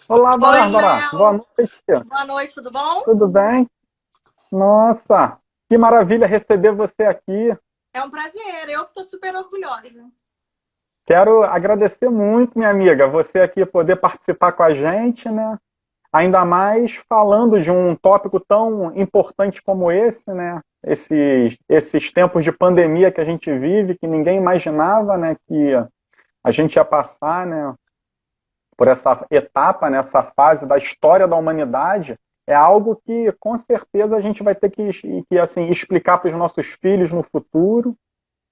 Olá, Oi, Bárbara. Boa Léo. noite. Boa noite, tudo bom? Tudo bem? Nossa, que maravilha receber você aqui. É um prazer, eu que estou super orgulhosa. Quero agradecer muito, minha amiga, você aqui poder participar com a gente, né? Ainda mais falando de um tópico tão importante como esse, né? Esses tempos de pandemia que a gente vive, que ninguém imaginava, né, que a gente ia passar, né, por essa etapa, nessa fase da história da humanidade, é algo que com certeza a gente vai ter que assim, explicar para os nossos filhos no futuro.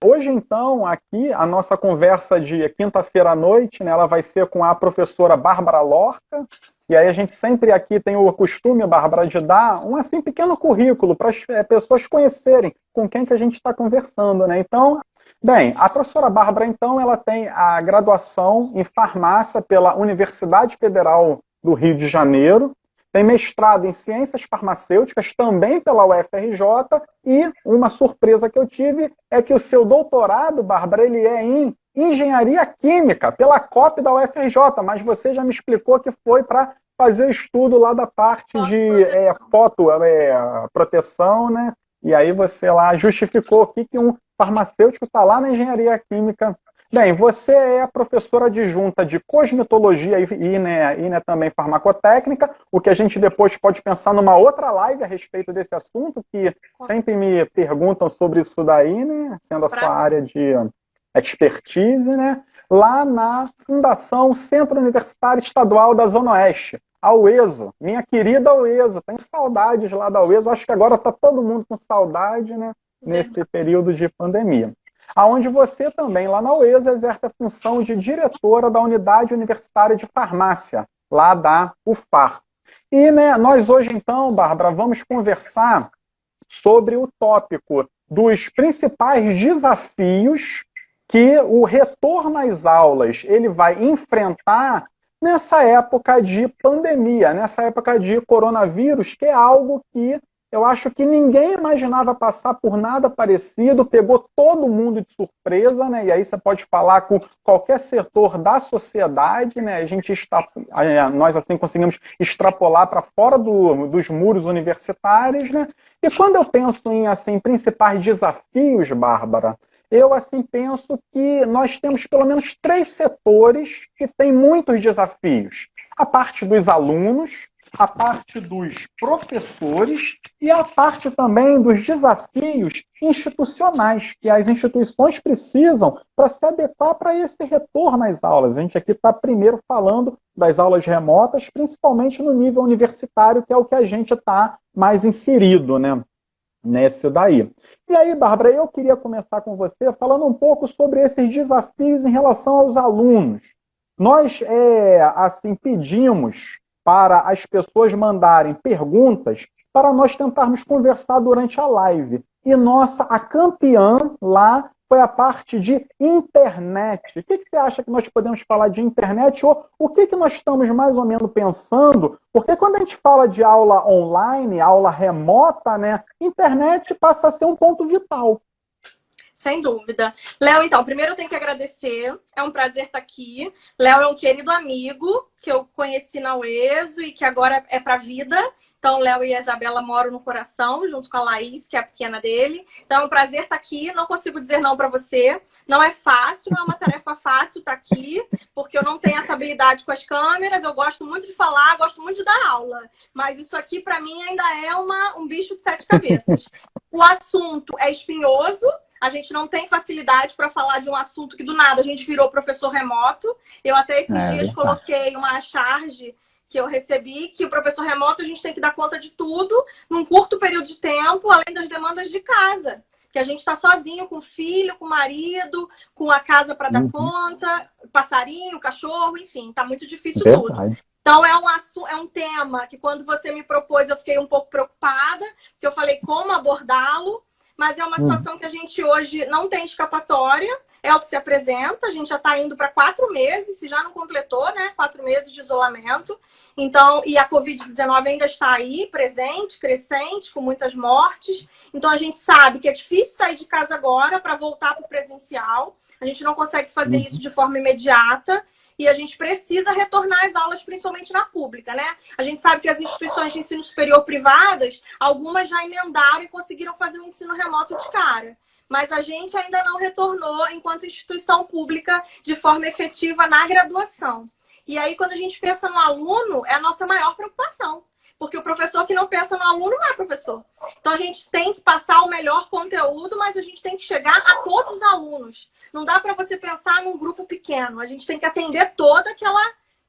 Hoje, então, aqui, a nossa conversa de quinta-feira à noite, né, ela vai ser com a professora Bárbara Lorca, e aí a gente sempre aqui tem o costume, Bárbara, de dar um assim pequeno currículo para as pessoas conhecerem com quem que a gente está conversando, né? Então, bem, a professora Bárbara, então, ela tem a graduação em farmácia pela Universidade Federal do Rio de Janeiro, tem mestrado em ciências farmacêuticas também pela UFRJ, e uma surpresa que eu tive é que o seu doutorado, Bárbara, ele é em engenharia química pela COP da UFRJ, mas você já me explicou que foi para fazer o estudo lá da parte de Pós-proteção. foto, proteção, né? E aí você lá justificou aqui que um farmacêutico está lá na engenharia química. Bem, você é professora adjunta de cosmetologia e também farmacotécnica, o que a gente depois pode pensar numa outra live a respeito desse assunto, que sempre me perguntam sobre isso daí, né? Sendo a sua Pra... área de expertise, né? Lá na Fundação Centro Universitário Estadual da Zona Oeste, a UESO, minha querida UESO, tenho saudades lá da UESO, acho que agora está todo mundo com saudade, né? Nesse Verdade. período de pandemia. Aonde você também, lá na UESO, exerce a função de diretora da Unidade Universitária de Farmácia, lá da UFAR. E né, nós hoje, então, Bárbara, vamos conversar sobre o tópico dos principais desafios que o retorno às aulas ele vai enfrentar nessa época de pandemia, nessa época de coronavírus, que é algo que eu acho que ninguém imaginava passar por nada parecido, pegou todo mundo de surpresa, né? E aí você pode falar com qualquer setor da sociedade, né? A gente está, nós assim conseguimos extrapolar para fora dos muros universitários, né? E quando eu penso em assim principais desafios, Bárbara, eu assim penso que nós temos pelo menos três setores que têm muitos desafios: a parte dos alunos, a parte dos professores e a parte também dos desafios institucionais que as instituições precisam para se adequar para esse retorno às aulas. A gente aqui está primeiro falando das aulas remotas, principalmente no nível universitário, que é o que a gente está mais inserido, né? Nesse daí. E aí, Bárbara, eu queria começar com você falando um pouco sobre esses desafios em relação aos alunos. Nós, assim, pedimos para as pessoas mandarem perguntas para nós tentarmos conversar durante a live. E nossa, a campeã lá foi a parte de internet. O que você acha que nós podemos falar de internet? Ou o que nós estamos mais ou menos pensando? Porque quando a gente fala de aula online, aula remota, né, internet passa a ser um ponto vital. Sem dúvida. Léo, então, primeiro eu tenho que agradecer. É um prazer estar aqui. Léo é um querido amigo que eu conheci na UESO e que agora é para a vida. Então, Léo e a Isabela moram no coração, junto com a Laís, que é a pequena dele. Então, é um prazer estar aqui. Não consigo dizer não para você. Não é fácil, não é uma tarefa fácil estar aqui, porque eu não tenho essa habilidade com as câmeras. Eu gosto muito de falar, gosto muito de dar aula. Mas isso aqui, para mim, ainda é um bicho de sete cabeças. O assunto é espinhoso. A gente não tem facilidade para falar de um assunto que do nada a gente virou professor remoto. Eu até esses É dias verdade. coloquei uma charge que eu recebi, que o professor remoto a gente tem que dar conta de tudo num curto período de tempo, além das demandas de casa. Que a gente está sozinho, com o filho, com o marido, com a casa para dar Uhum, conta, passarinho, cachorro, enfim, tá muito difícil tudo. verdade. Então é um tema que quando você me propôs eu fiquei um pouco preocupada, porque eu falei como abordá-lo. mas é uma situação que a gente hoje não tem escapatória, é o que se apresenta, a gente já está indo para 4 meses, se já não completou, né, 4 meses de isolamento, então, e a Covid-19 ainda está aí, presente, crescente, com muitas mortes, então a gente sabe que é difícil sair de casa agora para voltar para o presencial, a gente não consegue fazer isso de forma imediata, e a gente precisa retornar às aulas, principalmente na pública, né? A gente sabe que as instituições de ensino superior privadas, algumas já emendaram e conseguiram fazer o ensino remoto de cara. Mas a gente ainda não retornou, enquanto instituição pública, de forma efetiva na graduação. E aí, quando a gente pensa no aluno, é a nossa maior preocupação. Porque o professor que não pensa no aluno não é professor. Então, a gente tem que passar o melhor conteúdo, mas a gente tem que chegar a todos os alunos. Não dá para você pensar num grupo pequeno. A gente tem que atender toda aquela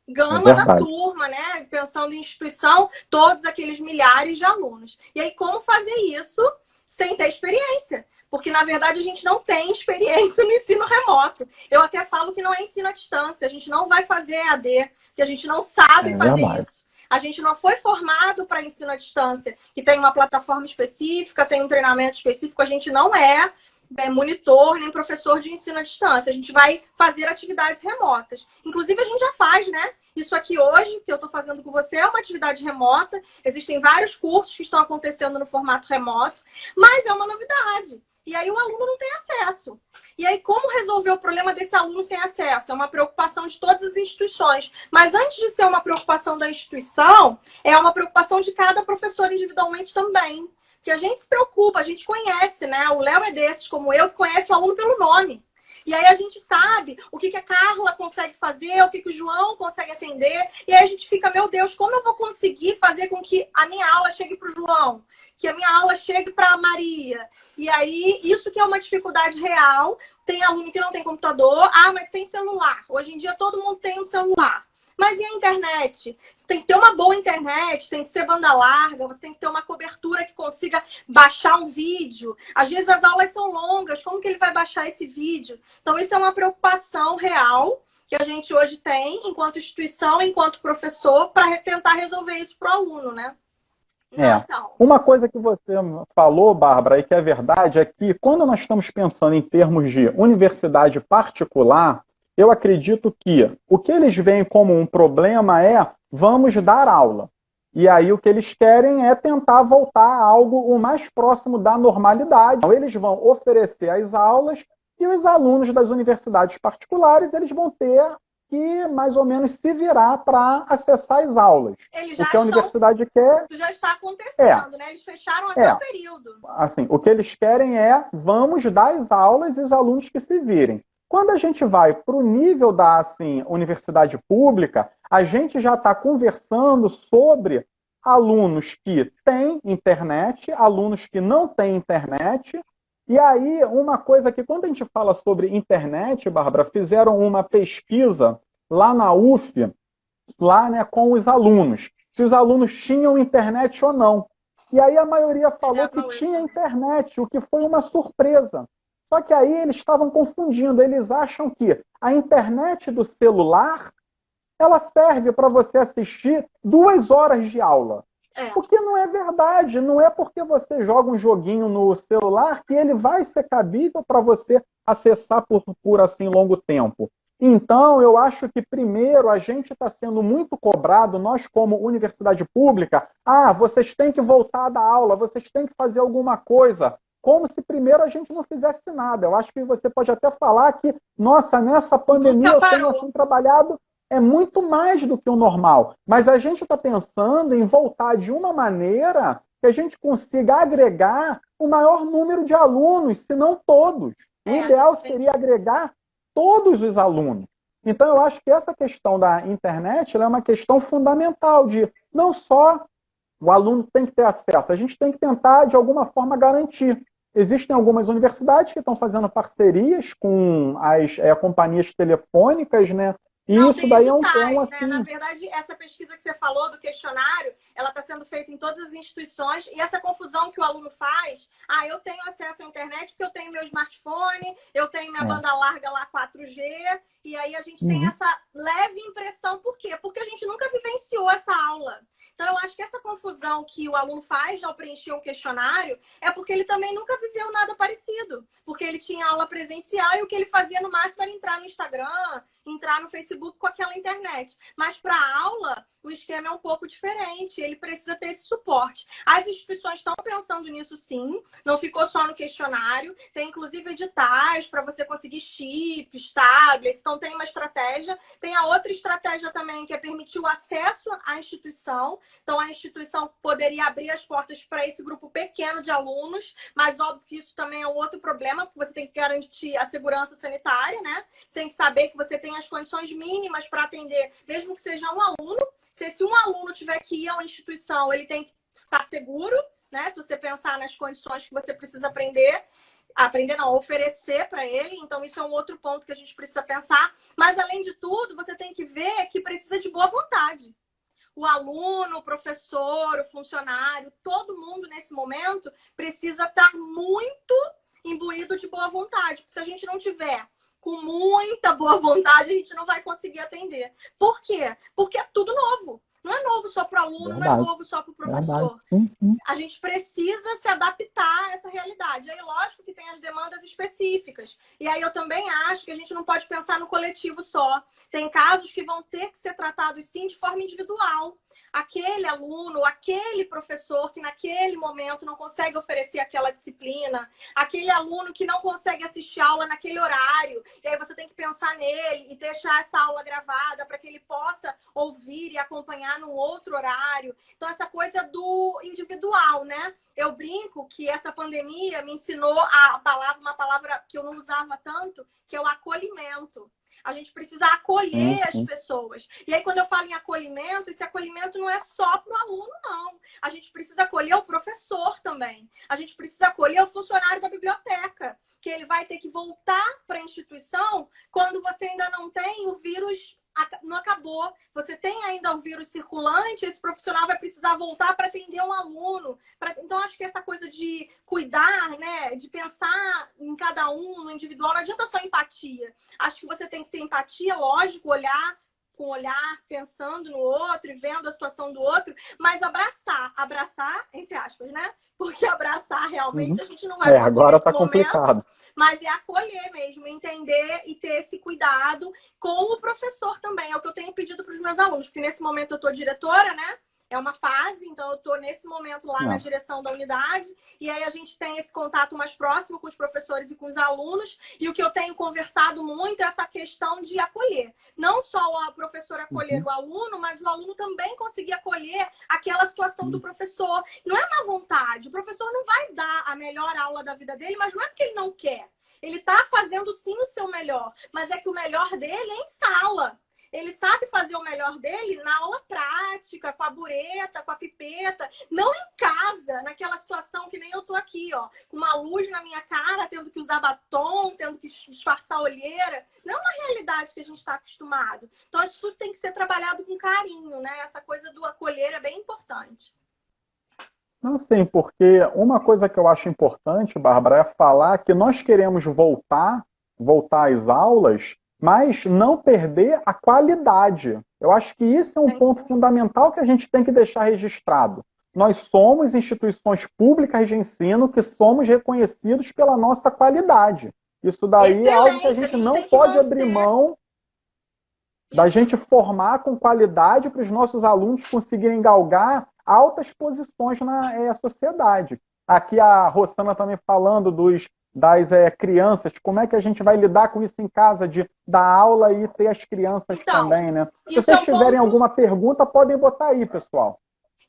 gama da turma, né? Pensando em instituição, todos aqueles milhares de alunos. E aí, como fazer isso sem ter experiência? Porque, na verdade, a gente não tem experiência no ensino remoto. Eu até falo que não é ensino à distância. A gente não vai fazer EAD, porque a gente não sabe fazer isso. A gente não foi formado para ensino à distância, que tem uma plataforma específica, tem um treinamento específico. A gente não é monitor nem professor de ensino à distância. A gente vai fazer atividades remotas. Inclusive, a gente já faz, né? Isso aqui hoje, que eu estou fazendo com você, é uma atividade remota. Existem vários cursos que estão acontecendo no formato remoto, mas é uma novidade. E aí o aluno não tem acesso. E aí, como resolver o problema desse aluno sem acesso? É uma preocupação de todas as instituições. Mas antes de ser uma preocupação da instituição, é uma preocupação de cada professor individualmente também. Porque a gente se preocupa, a gente conhece, né? O Léo é desses, como eu, que conhece o aluno pelo nome. E aí a gente sabe o que a Carla consegue fazer, o que o João consegue atender. E aí a gente fica, meu Deus, como eu vou conseguir fazer com que a minha aula chegue para o João? Que a minha aula chegue para a Maria? E aí, isso que é uma dificuldade real. Tem aluno que não tem computador. Ah, mas tem celular. Hoje em dia todo mundo tem um celular. Mas e a internet? Você tem que ter uma boa internet, tem que ser banda larga, você tem que ter uma cobertura que consiga baixar um vídeo. Às vezes as aulas são longas, como que ele vai baixar esse vídeo? Então isso é uma preocupação real que a gente hoje tem, enquanto instituição, enquanto professor, para tentar resolver isso para o aluno, né? Então. Uma coisa que você falou, Bárbara, e que é verdade, é que quando nós estamos pensando em termos de universidade particular, eu acredito que o que eles veem como um problema é vamos dar aula. E aí o que eles querem é tentar voltar a algo o mais próximo da normalidade. Então, eles vão oferecer as aulas e os alunos das universidades particulares eles vão ter que mais ou menos se virar para acessar as aulas. O que a universidade quer... Já está acontecendo, né? Eles fecharam até o período. Assim, o que eles querem é vamos dar as aulas e os alunos que se virem. Quando a gente vai para o nível da universidade pública, a gente já está conversando sobre alunos que têm internet, alunos que não têm internet. E aí, uma coisa que quando a gente fala sobre internet, Bárbara, fizeram uma pesquisa lá na UF, lá, né, com os alunos, se os alunos tinham internet ou não. E aí a maioria falou que tinha internet, o que foi uma surpresa. Só que aí eles estavam confundindo, eles acham que a internet do celular, ela serve para você assistir 2 horas de aula. O que não é verdade, não é porque você joga um joguinho no celular que ele vai ser cabível para você acessar por assim longo tempo. Então, eu acho que primeiro a gente está sendo muito cobrado, nós como universidade pública, vocês têm que voltar da aula, vocês têm que fazer alguma coisa. Como se primeiro a gente não fizesse nada. Eu acho que você pode até falar que, nossa, nessa pandemia eu tenho assim, trabalhado muito mais do que o normal. Mas a gente está pensando em voltar de uma maneira que a gente consiga agregar o maior número de alunos, se não todos. O ideal seria agregar todos os alunos. Então eu acho que essa questão da internet ela é uma questão fundamental de não só o aluno tem que ter acesso, a gente tem que tentar de alguma forma garantir. Existem algumas universidades que estão fazendo parcerias com as companhias telefônicas, né, E Não, isso tem daí é editais, né? Na assim... verdade, essa pesquisa que você falou do questionário, ela está sendo feita em todas as instituições, e essa confusão que o aluno faz, eu tenho acesso à internet porque eu tenho meu smartphone, eu tenho minha banda larga lá 4G, e aí a gente tem essa leve impressão. Por quê? Porque a gente nunca vivenciou essa aula. Então, eu acho que essa confusão que o aluno faz ao preencher um questionário é porque ele também nunca viveu nada parecido. Porque ele tinha aula presencial e o que ele fazia no máximo era entrar no Instagram, entrar no Facebook com aquela internet. Mas para a aula, o esquema é um pouco diferente. Ele precisa ter esse suporte. As instituições estão pensando nisso, sim. Não ficou só no questionário. Tem, inclusive, editais para você conseguir chips, tablets. Então, tem uma estratégia. Tem a outra estratégia também, que é permitir o acesso à instituição. Então, a instituição poderia abrir as portas para esse grupo pequeno de alunos. Mas, óbvio que isso também é um outro problema, porque você tem que garantir a segurança sanitária, né? Você tem que saber que você tem as condições mínimas para atender, mesmo que seja um aluno. Se um aluno tiver que ir a uma instituição, ele tem que estar seguro, né? Se você pensar nas condições que você precisa oferecer para ele. Então, isso é um outro ponto que a gente precisa pensar. Mas, além de tudo, você tem que ver que precisa de boa vontade. O aluno, o professor, o funcionário, todo mundo nesse momento precisa estar muito imbuído de boa vontade. Porque se a gente não tiver com muita boa vontade, a gente não vai conseguir atender. Por quê? Porque é tudo novo. Não é novo só para o aluno, não é novo só para o professor. Sim, sim. A gente precisa se adaptar a essa realidade. Aí, lógico que tem as demandas específicas. E aí eu também acho que a gente não pode pensar no coletivo só. Tem casos que vão ter que ser tratados, sim, de forma individual. Aquele aluno, aquele professor que naquele momento não consegue oferecer aquela disciplina, aquele aluno que não consegue assistir aula naquele horário, e aí você tem que pensar nele e deixar essa aula gravada para que ele possa ouvir e acompanhar num outro horário. Então, essa coisa do individual, né? Eu brinco que essa pandemia me ensinou uma palavra que eu não usava tanto, que é o acolhimento. A gente precisa acolher as pessoas. E aí, quando eu falo em acolhimento, esse acolhimento não é só para o aluno, não. A gente precisa acolher o professor também. A gente precisa acolher o funcionário da biblioteca, que ele vai ter que voltar para a instituição quando você ainda não tem o vírus. Não acabou. Você tem ainda o vírus circulante, esse profissional vai precisar voltar para atender um aluno. Então, acho que essa coisa de cuidar, né, de pensar em cada um, no individual, não adianta só empatia. Acho que você tem que ter empatia, lógico, olhar com o olhar, pensando no outro e vendo a situação do outro, mas abraçar, entre aspas, né? Porque abraçar realmente a gente não vai poder agora nesse tá momento, complicado. mas é acolher mesmo, entender e ter esse cuidado com o professor também. É o que eu tenho pedido para os meus alunos, porque nesse momento eu estou diretora, né? É uma fase, então eu estou nesse momento lá na direção da unidade, e aí a gente tem esse contato mais próximo com os professores e com os alunos, e o que eu tenho conversado muito é essa questão de acolher. Não só a professora acolher o aluno, mas o aluno também conseguir acolher aquela situação do professor. Não é má vontade, o professor não vai dar a melhor aula da vida dele, mas não é porque ele não quer. Ele está fazendo sim o seu melhor, mas é que o melhor dele é em sala. Ele sabe fazer o melhor dele na aula prática, com a bureta, com a pipeta, não em casa, naquela situação que nem eu tô aqui, ó, com uma luz na minha cara, tendo que usar batom, tendo que disfarçar a olheira. Não é uma realidade que a gente está acostumado. Então, isso tudo tem que ser trabalhado com carinho, né? Essa coisa do acolher é bem importante. Não, sim, porque uma coisa que eu acho importante, Bárbara, é falar que nós queremos voltar às aulas, mas não perder a qualidade. Eu acho que isso é um ponto fundamental que a gente tem que deixar registrado. Nós somos instituições públicas de ensino que somos reconhecidos pela nossa qualidade. Isso daí é algo que a gente não pode abrir mão da gente formar com qualidade para os nossos alunos conseguirem galgar altas posições na sociedade. Aqui a Rosana também falando das crianças, como é que a gente vai lidar com isso em casa, de dar aula e ter as crianças também, né? Se vocês tiverem alguma pergunta, podem botar aí, pessoal.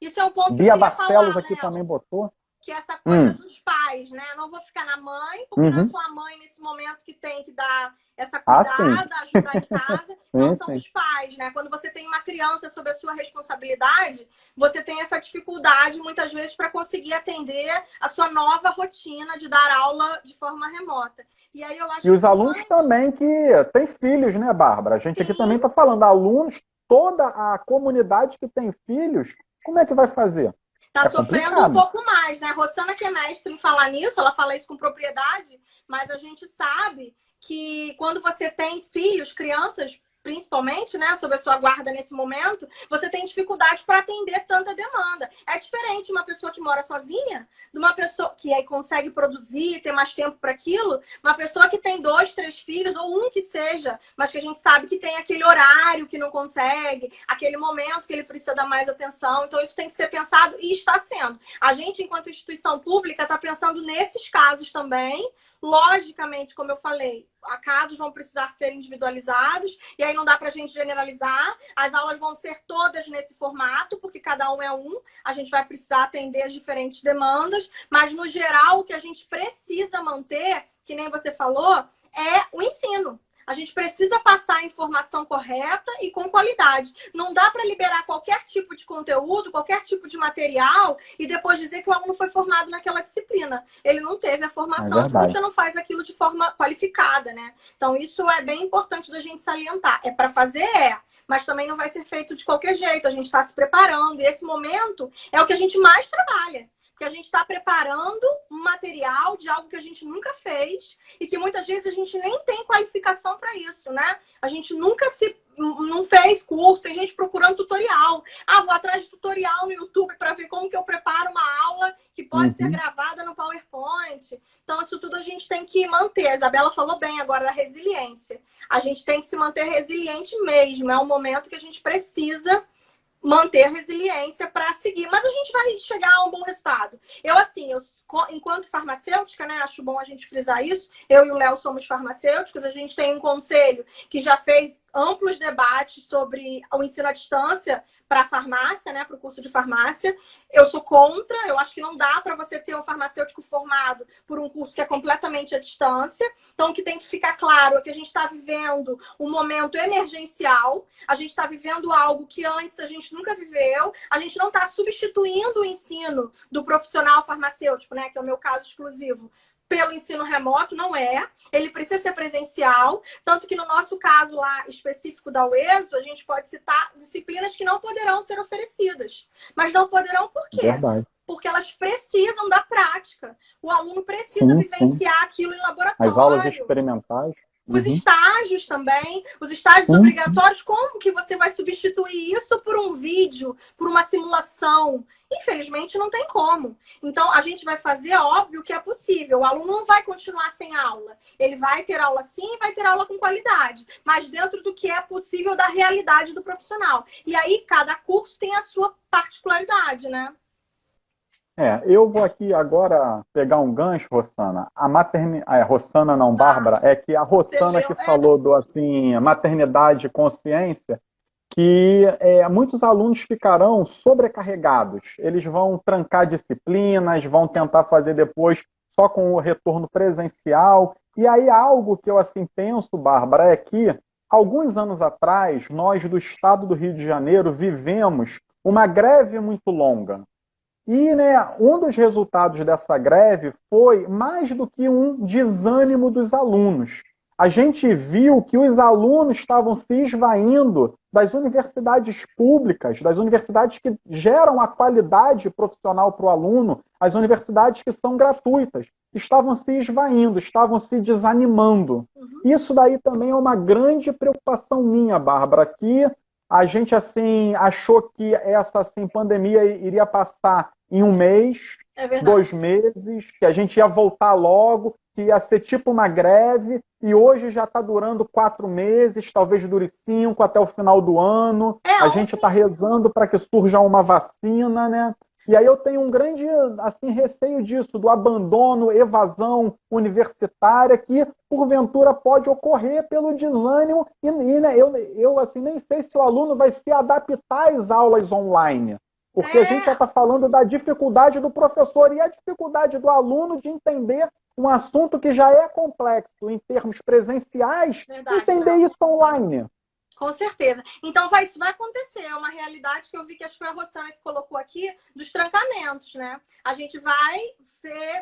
Isso é um ponto Bia Barcelos aqui também botou. que é essa coisa dos pais, né? Não vou ficar na mãe, porque não sou a mãe nesse momento que tem que dar essa cuidada, ajudar em casa. Não são os pais, né? Quando você tem uma criança sob a sua responsabilidade, você tem essa dificuldade, muitas vezes, para conseguir atender a sua nova rotina de dar aula de forma remota. E aí eu acho E os alunos também que têm filhos, né, Bárbara? A gente aqui também está falando, alunos, toda a comunidade que tem filhos, como é que vai fazer? Tá sofrendo um pouco mais, né? Rossana, que é mestre em falar nisso, ela fala isso com propriedade, mas a gente sabe que quando você tem filhos, crianças, principalmente, né, sob a sua guarda nesse momento, você tem dificuldade para atender tanta demanda. É diferente de uma pessoa que mora sozinha, de uma pessoa que aí consegue produzir, ter mais tempo para aquilo, uma pessoa que tem 2, 3 filhos, ou um que seja, mas que a gente sabe que tem aquele horário que não consegue, aquele momento que ele precisa dar mais atenção. Então, isso tem que ser pensado e está sendo. A gente, enquanto instituição pública, está pensando nesses casos também. Logicamente, como eu falei, casos vão precisar ser individualizados, e aí não dá para a gente generalizar. As aulas vão ser todas nesse formato, porque cada um é um. A gente vai precisar atender as diferentes demandas, mas, no geral, o que a gente precisa manter, que nem você falou, é o ensino. A gente precisa passar a informação correta e com qualidade. Não dá para liberar qualquer tipo de conteúdo, qualquer tipo de material e depois dizer que o aluno foi formado naquela disciplina. Ele não teve a formação, se você não faz aquilo de forma qualificada, né? Então, isso é bem importante da gente salientar. É para fazer, mas também não vai ser feito de qualquer jeito. A gente está se preparando e esse momento é o que a gente mais trabalha. Porque a gente está preparando um material de algo que a gente nunca fez e que muitas vezes a gente nem tem qualificação para isso, né? A gente nunca não fez curso, tem gente procurando tutorial. Vou atrás de tutorial no YouTube para ver como que eu preparo uma aula que pode ser gravada no PowerPoint. Então, isso tudo a gente tem que manter. A Isabela falou bem agora da resiliência. A gente tem que se manter resiliente mesmo. É um momento que a gente precisa manter a resiliência para seguir. Mas a gente vai chegar a um bom resultado. Eu, enquanto farmacêutica, né, acho bom a gente frisar isso. Eu e o Léo somos farmacêuticos. A gente tem um conselho que já fez amplos debates sobre o ensino à distância para a farmácia, né, para o curso de farmácia. Eu sou contra, eu acho que não dá para você ter um farmacêutico formado por um curso que é completamente à distância. Então, o que tem que ficar claro é que a gente está vivendo um momento emergencial, a gente está vivendo algo que antes a gente nunca viveu, a gente não está substituindo o ensino do profissional farmacêutico, né, que é o meu caso exclusivo, pelo ensino remoto, não é. Ele precisa ser presencial, tanto que no nosso caso lá específico da UESO, a gente pode citar disciplinas que não poderão ser oferecidas. Mas não poderão por quê? Verdade. Porque elas precisam da prática. O aluno precisa vivenciar aquilo em laboratório. As aulas experimentais. Os estágios também, os estágios obrigatórios, como que você vai substituir isso por um vídeo, por uma simulação? Infelizmente, não tem como. Então, a gente vai fazer, óbvio, o que é possível. O aluno não vai continuar sem aula. Ele vai ter aula sim e vai ter aula com qualidade, mas dentro do que é possível da realidade do profissional. E aí, cada curso tem a sua particularidade, né? Eu vou aqui agora pegar um gancho, Rossana. Rossana não, Bárbara, é que a Rossana que falou do maternidade e consciência, que muitos alunos ficarão sobrecarregados. Eles vão trancar disciplinas, vão tentar fazer depois só com o retorno presencial. E aí algo que eu penso, Bárbara, é que alguns anos atrás, nós do estado do Rio de Janeiro vivemos uma greve muito longa. E um dos resultados dessa greve foi mais do que um desânimo dos alunos. A gente viu que os alunos estavam se esvaindo das universidades públicas, das universidades que geram a qualidade profissional para o aluno, as universidades que são gratuitas, estavam se esvaindo, estavam se desanimando. Isso daí também é uma grande preocupação minha, Bárbara, que a gente achou que essa pandemia iria passar em um mês, 2 meses, que a gente ia voltar logo, que ia ser tipo uma greve, e hoje já está durando 4 meses, talvez dure 5 até o final do ano. A gente está rezando para que surja uma vacina, né? E aí eu tenho um grande receio disso, do abandono, evasão universitária, que porventura pode ocorrer pelo desânimo, e eu nem sei se o aluno vai se adaptar às aulas online. Porque a gente já está falando da dificuldade do professor e a dificuldade do aluno de entender um assunto que já é complexo em termos presenciais, Verdade, entender isso online. Com certeza. Então, isso vai acontecer. É uma realidade que eu vi que acho que foi a Rossana que colocou aqui, dos trancamentos, né? A gente vai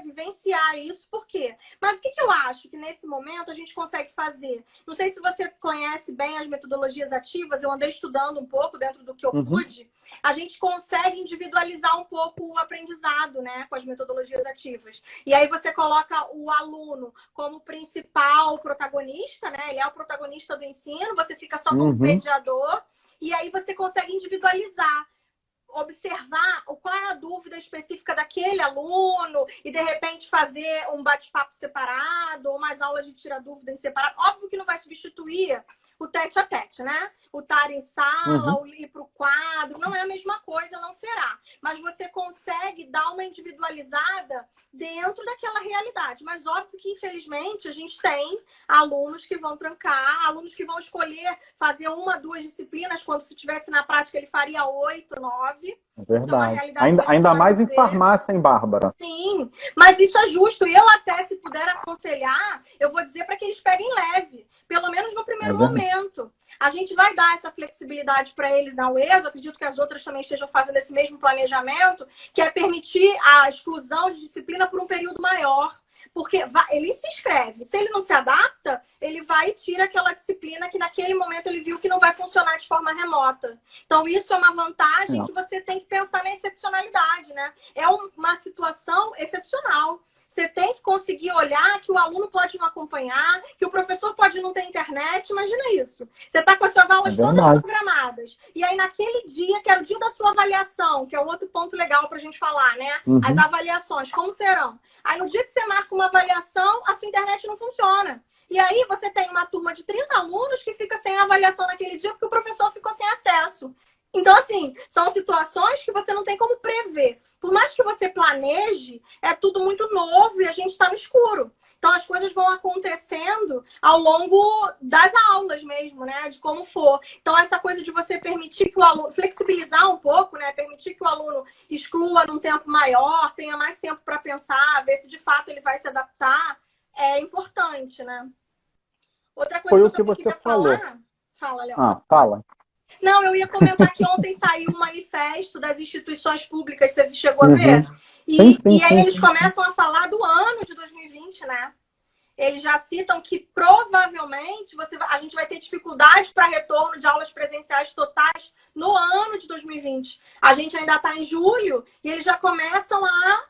vivenciar isso, por quê? Mas o que eu acho que nesse momento a gente consegue fazer? Não sei se você conhece bem as metodologias ativas, eu andei estudando um pouco dentro do que eu pude. A gente consegue individualizar um pouco o aprendizado, né? Com as metodologias ativas. E aí você coloca o aluno como principal protagonista, né? Ele é o protagonista do ensino, você fica só como mediador, e aí você consegue individualizar, observar qual é a dúvida específica daquele aluno e, de repente, fazer um bate-papo separado ou mais aulas de tirar dúvida em separado. Óbvio que não vai substituir o tete-a-tete, né? O estar em sala, o ir para o quadro, não é a mesma coisa, não será. Mas você consegue dar uma individualizada dentro daquela realidade. Mas óbvio que, infelizmente, a gente tem alunos que vão trancar, alunos que vão escolher fazer 1, 2 disciplinas, quando se tivesse na prática ele faria 8, 9. Verdade. Isso é uma realidade ainda mais em farmácia, hein, Bárbara? Sim, mas isso é justo. E eu até, se puder aconselhar, eu vou dizer para que eles peguem leve, pelo menos no primeiro momento. A gente vai dar essa flexibilidade para eles na UES, eu acredito que as outras também estejam fazendo esse mesmo planejamento, que é permitir a exclusão de disciplina por um período maior. Porque ele se inscreve. Se ele não se adapta, ele vai e tira aquela disciplina que naquele momento ele viu que não vai funcionar de forma remota. Então, isso é uma vantagem que você tem que pensar na excepcionalidade, né? É uma situação excepcional. Você tem que conseguir olhar que o aluno pode não acompanhar, que o professor pode não ter internet. Imagina isso. Você está com as suas aulas todas programadas. E aí, naquele dia, que é o dia da sua avaliação, que é um outro ponto legal para a gente falar, né? As avaliações, como serão? Aí, no dia que você marca uma avaliação, a sua internet não funciona. E aí, você tem uma turma de 30 alunos que fica sem avaliação naquele dia porque o professor ficou sem acesso. Então, assim, são situações que você não tem como prever. Por mais que você planeje, é tudo muito novo e a gente está no escuro. Então, as coisas vão acontecendo ao longo das aulas mesmo, né? De como for. Então, essa coisa de você permitir que o aluno... Flexibilizar um pouco, né? Permitir que o aluno exclua num tempo maior, tenha mais tempo para pensar, ver se de fato ele vai se adaptar, é importante, né? Outra coisa que eu queria falar... Fala, Léo. Fala. Não, eu ia comentar que ontem saiu um manifesto das instituições públicas, você chegou a ver? E aí eles começam a falar do ano de 2020, né? Eles já citam que provavelmente a gente vai ter dificuldade para retorno de aulas presenciais totais no ano de 2020. A gente ainda está em julho e eles já começam a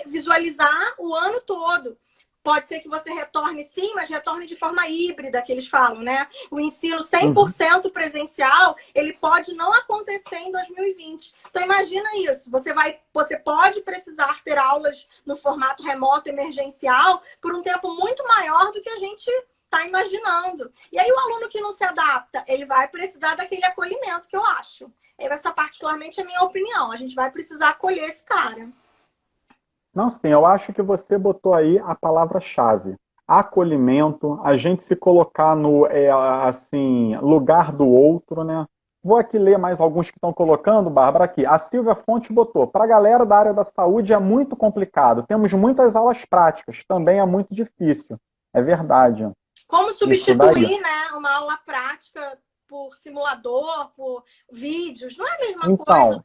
visualizar o ano todo. Pode ser que você retorne sim, mas retorne de forma híbrida, que eles falam, né? O ensino 100% presencial, ele pode não acontecer em 2020. Então, imagina isso. Você pode precisar ter aulas no formato remoto emergencial por um tempo muito maior do que a gente está imaginando. E aí, o aluno que não se adapta, ele vai precisar daquele acolhimento, que eu acho. Essa, particularmente, é a minha opinião. A gente vai precisar acolher esse cara. Não, sim, eu acho que você botou aí a palavra-chave. Acolhimento, a gente se colocar no lugar do outro, né? Vou aqui ler mais alguns que estão colocando, Bárbara, aqui. A Silvia Fonte botou, para a galera da área da saúde é muito complicado. Temos muitas aulas práticas, também é muito difícil. É verdade. Como substituir, né, uma aula prática por simulador, por vídeos? Não é a mesma coisa.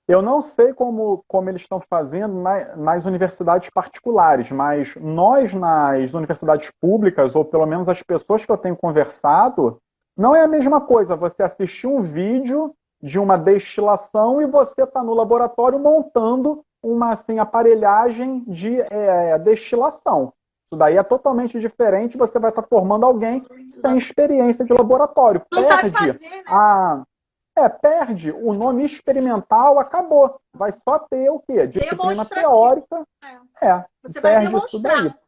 Eu não sei como eles estão fazendo nas universidades particulares, mas nós, nas universidades públicas, ou pelo menos as pessoas que eu tenho conversado, não é a mesma coisa você assistir um vídeo de uma destilação e você está no laboratório montando uma aparelhagem de destilação. Isso daí é totalmente diferente, você vai estar formando alguém sem experiência de laboratório. Não sabe fazer, né? Perde o nome experimental, acabou. Vai só ter o quê? Disciplina teórica. Você vai demonstrar.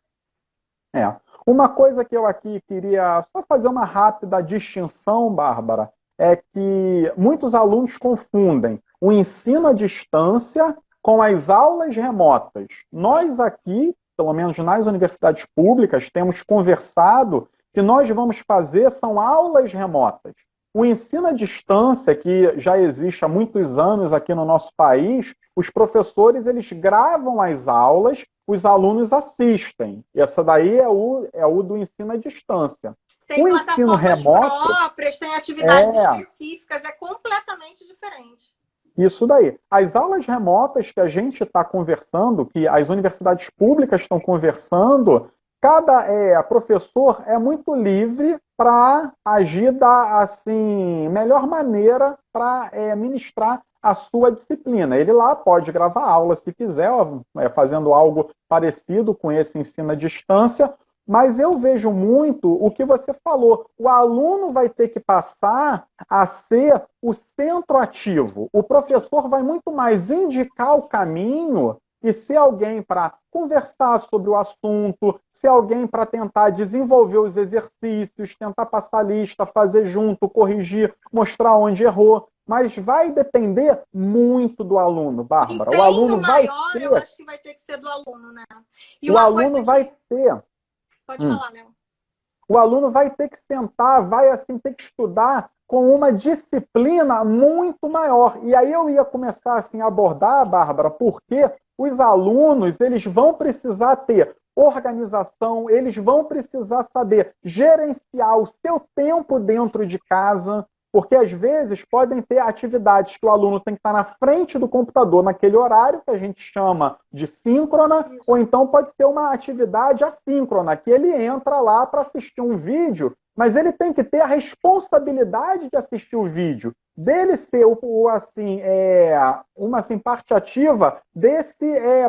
Uma coisa que eu aqui queria só fazer uma rápida distinção, Bárbara, é que muitos alunos confundem o ensino à distância com as aulas remotas. Nós aqui, pelo menos nas universidades públicas, temos conversado que nós vamos fazer são aulas remotas. O ensino à distância, que já existe há muitos anos aqui no nosso país, os professores eles gravam as aulas, os alunos assistem. Essa daí é o do ensino à distância. Tem O ensino plataformas remoto próprias, tem atividades é específicas, é completamente diferente. isso daí. As aulas remotas que a gente está conversando, que as universidades públicas estão conversando, cada professor é muito livre para agir da assim, melhor maneira para ministrar a sua disciplina. Ele lá pode gravar aula se quiser, ó, fazendo algo parecido com esse ensino à distância, mas eu vejo muito o que você falou. O aluno vai ter que passar a ser o centro ativo. O professor vai muito mais indicar o caminho e ser alguém para conversar sobre o assunto, ser alguém para tentar desenvolver os exercícios, tentar passar a lista, fazer junto, corrigir, mostrar onde errou. Mas vai depender muito do aluno, O Bárbara. O empenho aluno vai maior, eu ter. acho que vai ter que ser do aluno, né? E O uma aluno coisa vai que... ter. Pode falar, Léo. O aluno vai ter que sentar, vai assim ter que estudar com uma disciplina muito maior. E aí eu ia começar assim a abordar, Bárbara, porque os alunos eles vão precisar ter organização, eles vão precisar saber gerenciar o seu tempo dentro de casa, porque às vezes podem ter atividades que o aluno tem que estar na frente do computador naquele horário, que a gente chama de síncrona, Isso. ou então pode ser uma atividade assíncrona, que ele entra lá para assistir um vídeo, mas ele tem que ter a responsabilidade de assistir o vídeo, dele ser uma assim, parte ativa desse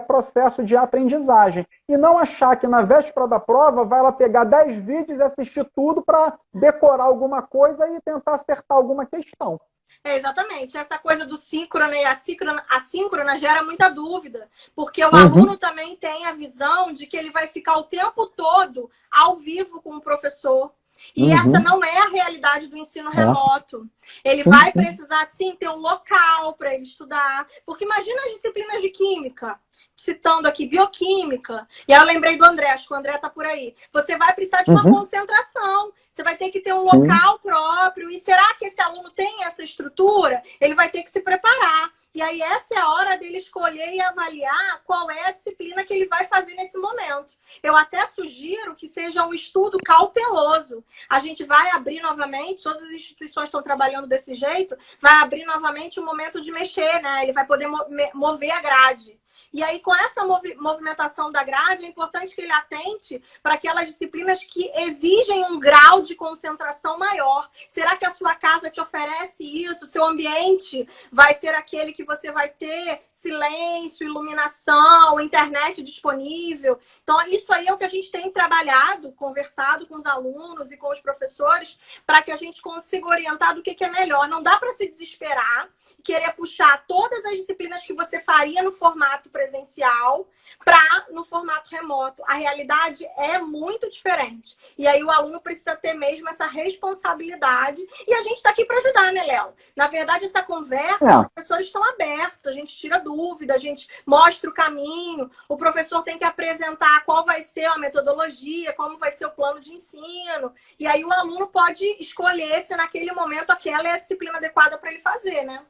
processo de aprendizagem. E não achar que na véspera da prova vai lá pegar 10 vídeos e assistir tudo para decorar alguma coisa e tentar acertar alguma questão. Exatamente. Essa coisa do síncrona e assíncrona gera muita dúvida, porque o aluno também tem a visão de que ele vai ficar o tempo todo ao vivo com o professor. E essa não é a realidade do ensino remoto. Ele vai precisar, sim, ter um local para ele estudar. Porque imagina as disciplinas de química, citando aqui bioquímica. E aí eu lembrei do André, acho que o André está por aí. Você vai precisar de uma concentração. Você vai ter que ter um local próprio. E será que esse aluno tem essa estrutura? Ele vai ter que se preparar. E aí essa é a hora dele escolher e avaliar qual é a disciplina que ele vai fazer nesse momento. Eu até sugiro que seja um estudo cauteloso. A gente vai abrir novamente, todas as instituições estão trabalhando desse jeito, vai abrir novamente o momento de mexer, né? Ele vai poder mover a grade. E aí, com essa movimentação da grade, é importante que ele atente para aquelas disciplinas que exigem um grau de concentração maior. Será que a sua casa te oferece isso? O seu ambiente vai ser aquele que você vai ter silêncio, iluminação, internet disponível? Então, isso aí é o que a gente tem trabalhado, conversado com os alunos e com os professores, para que a gente consiga orientar do que é melhor. Não dá para se desesperar, querer puxar todas as disciplinas que você faria no formato presencial para no formato remoto. A realidade é muito diferente. E aí o aluno precisa ter mesmo essa responsabilidade. E a gente está aqui para ajudar, né, Léo? Na verdade, essa conversa, os professores estão abertos, a gente tira dúvida, a gente mostra o caminho, o professor tem que apresentar qual vai ser a metodologia, como vai ser o plano de ensino. E aí o aluno pode escolher se naquele momento aquela é a disciplina adequada para ele fazer, né?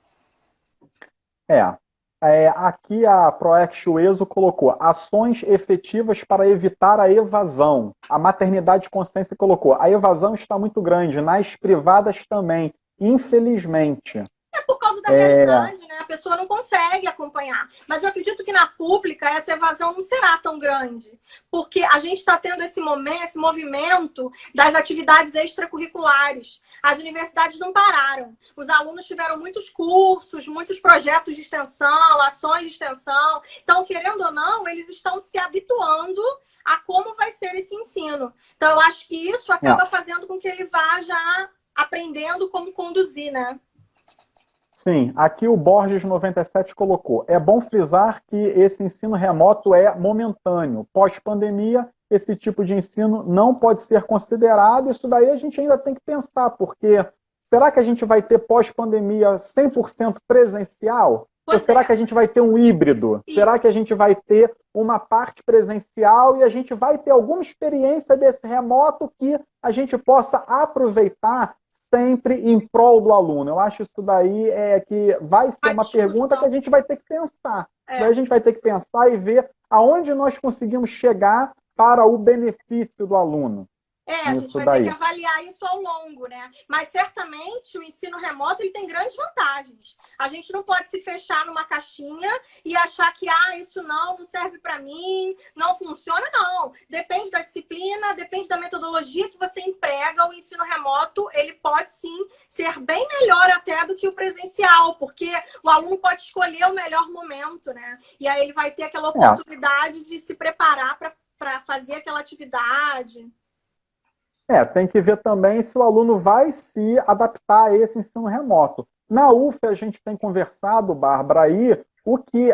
Aqui a Proex UESO colocou ações efetivas para evitar a evasão. A Maternidade de Consciência colocou a evasão está muito grande, nas privadas também, infelizmente. É por causa da realidade, né? A pessoa não consegue acompanhar. Mas eu acredito que na pública essa evasão não será tão grande. Porque a gente está tendo esse movimento das atividades extracurriculares. As universidades não pararam. Os alunos tiveram muitos cursos, muitos projetos de extensão, ações de extensão. Então, querendo ou não, eles estão se habituando a como vai ser esse ensino. Então, eu acho que isso acaba fazendo com que ele vá já aprendendo como conduzir, né? Sim, aqui o Borges 97 colocou. É bom frisar que esse ensino remoto é momentâneo. Pós-pandemia, esse tipo de ensino não pode ser considerado. Isso daí a gente ainda tem que pensar, porque será que a gente vai ter pós-pandemia 100% presencial? Ou será que a gente vai ter um híbrido? Será que a gente vai ter uma parte presencial e a gente vai ter alguma experiência desse remoto que a gente possa aproveitar sempre em prol do aluno? Eu acho isso daí que vai ser uma pergunta que a gente vai ter que pensar. Daí a gente vai ter que pensar e ver aonde nós conseguimos chegar para o benefício do aluno. A gente vai ter que avaliar isso ao longo, né? Mas certamente o ensino remoto ele tem grandes vantagens. A gente não pode se fechar numa caixinha e achar que isso não serve para mim, não funciona, não. Depende da disciplina, depende da metodologia que você emprega. O ensino remoto ele pode sim ser bem melhor até do que o presencial, porque o aluno pode escolher o melhor momento, né? E aí ele vai ter aquela oportunidade de se preparar para fazer aquela atividade. Tem que ver também se o aluno vai se adaptar a esse ensino remoto. Na UF, a gente tem conversado, Bárbara, aí, o que,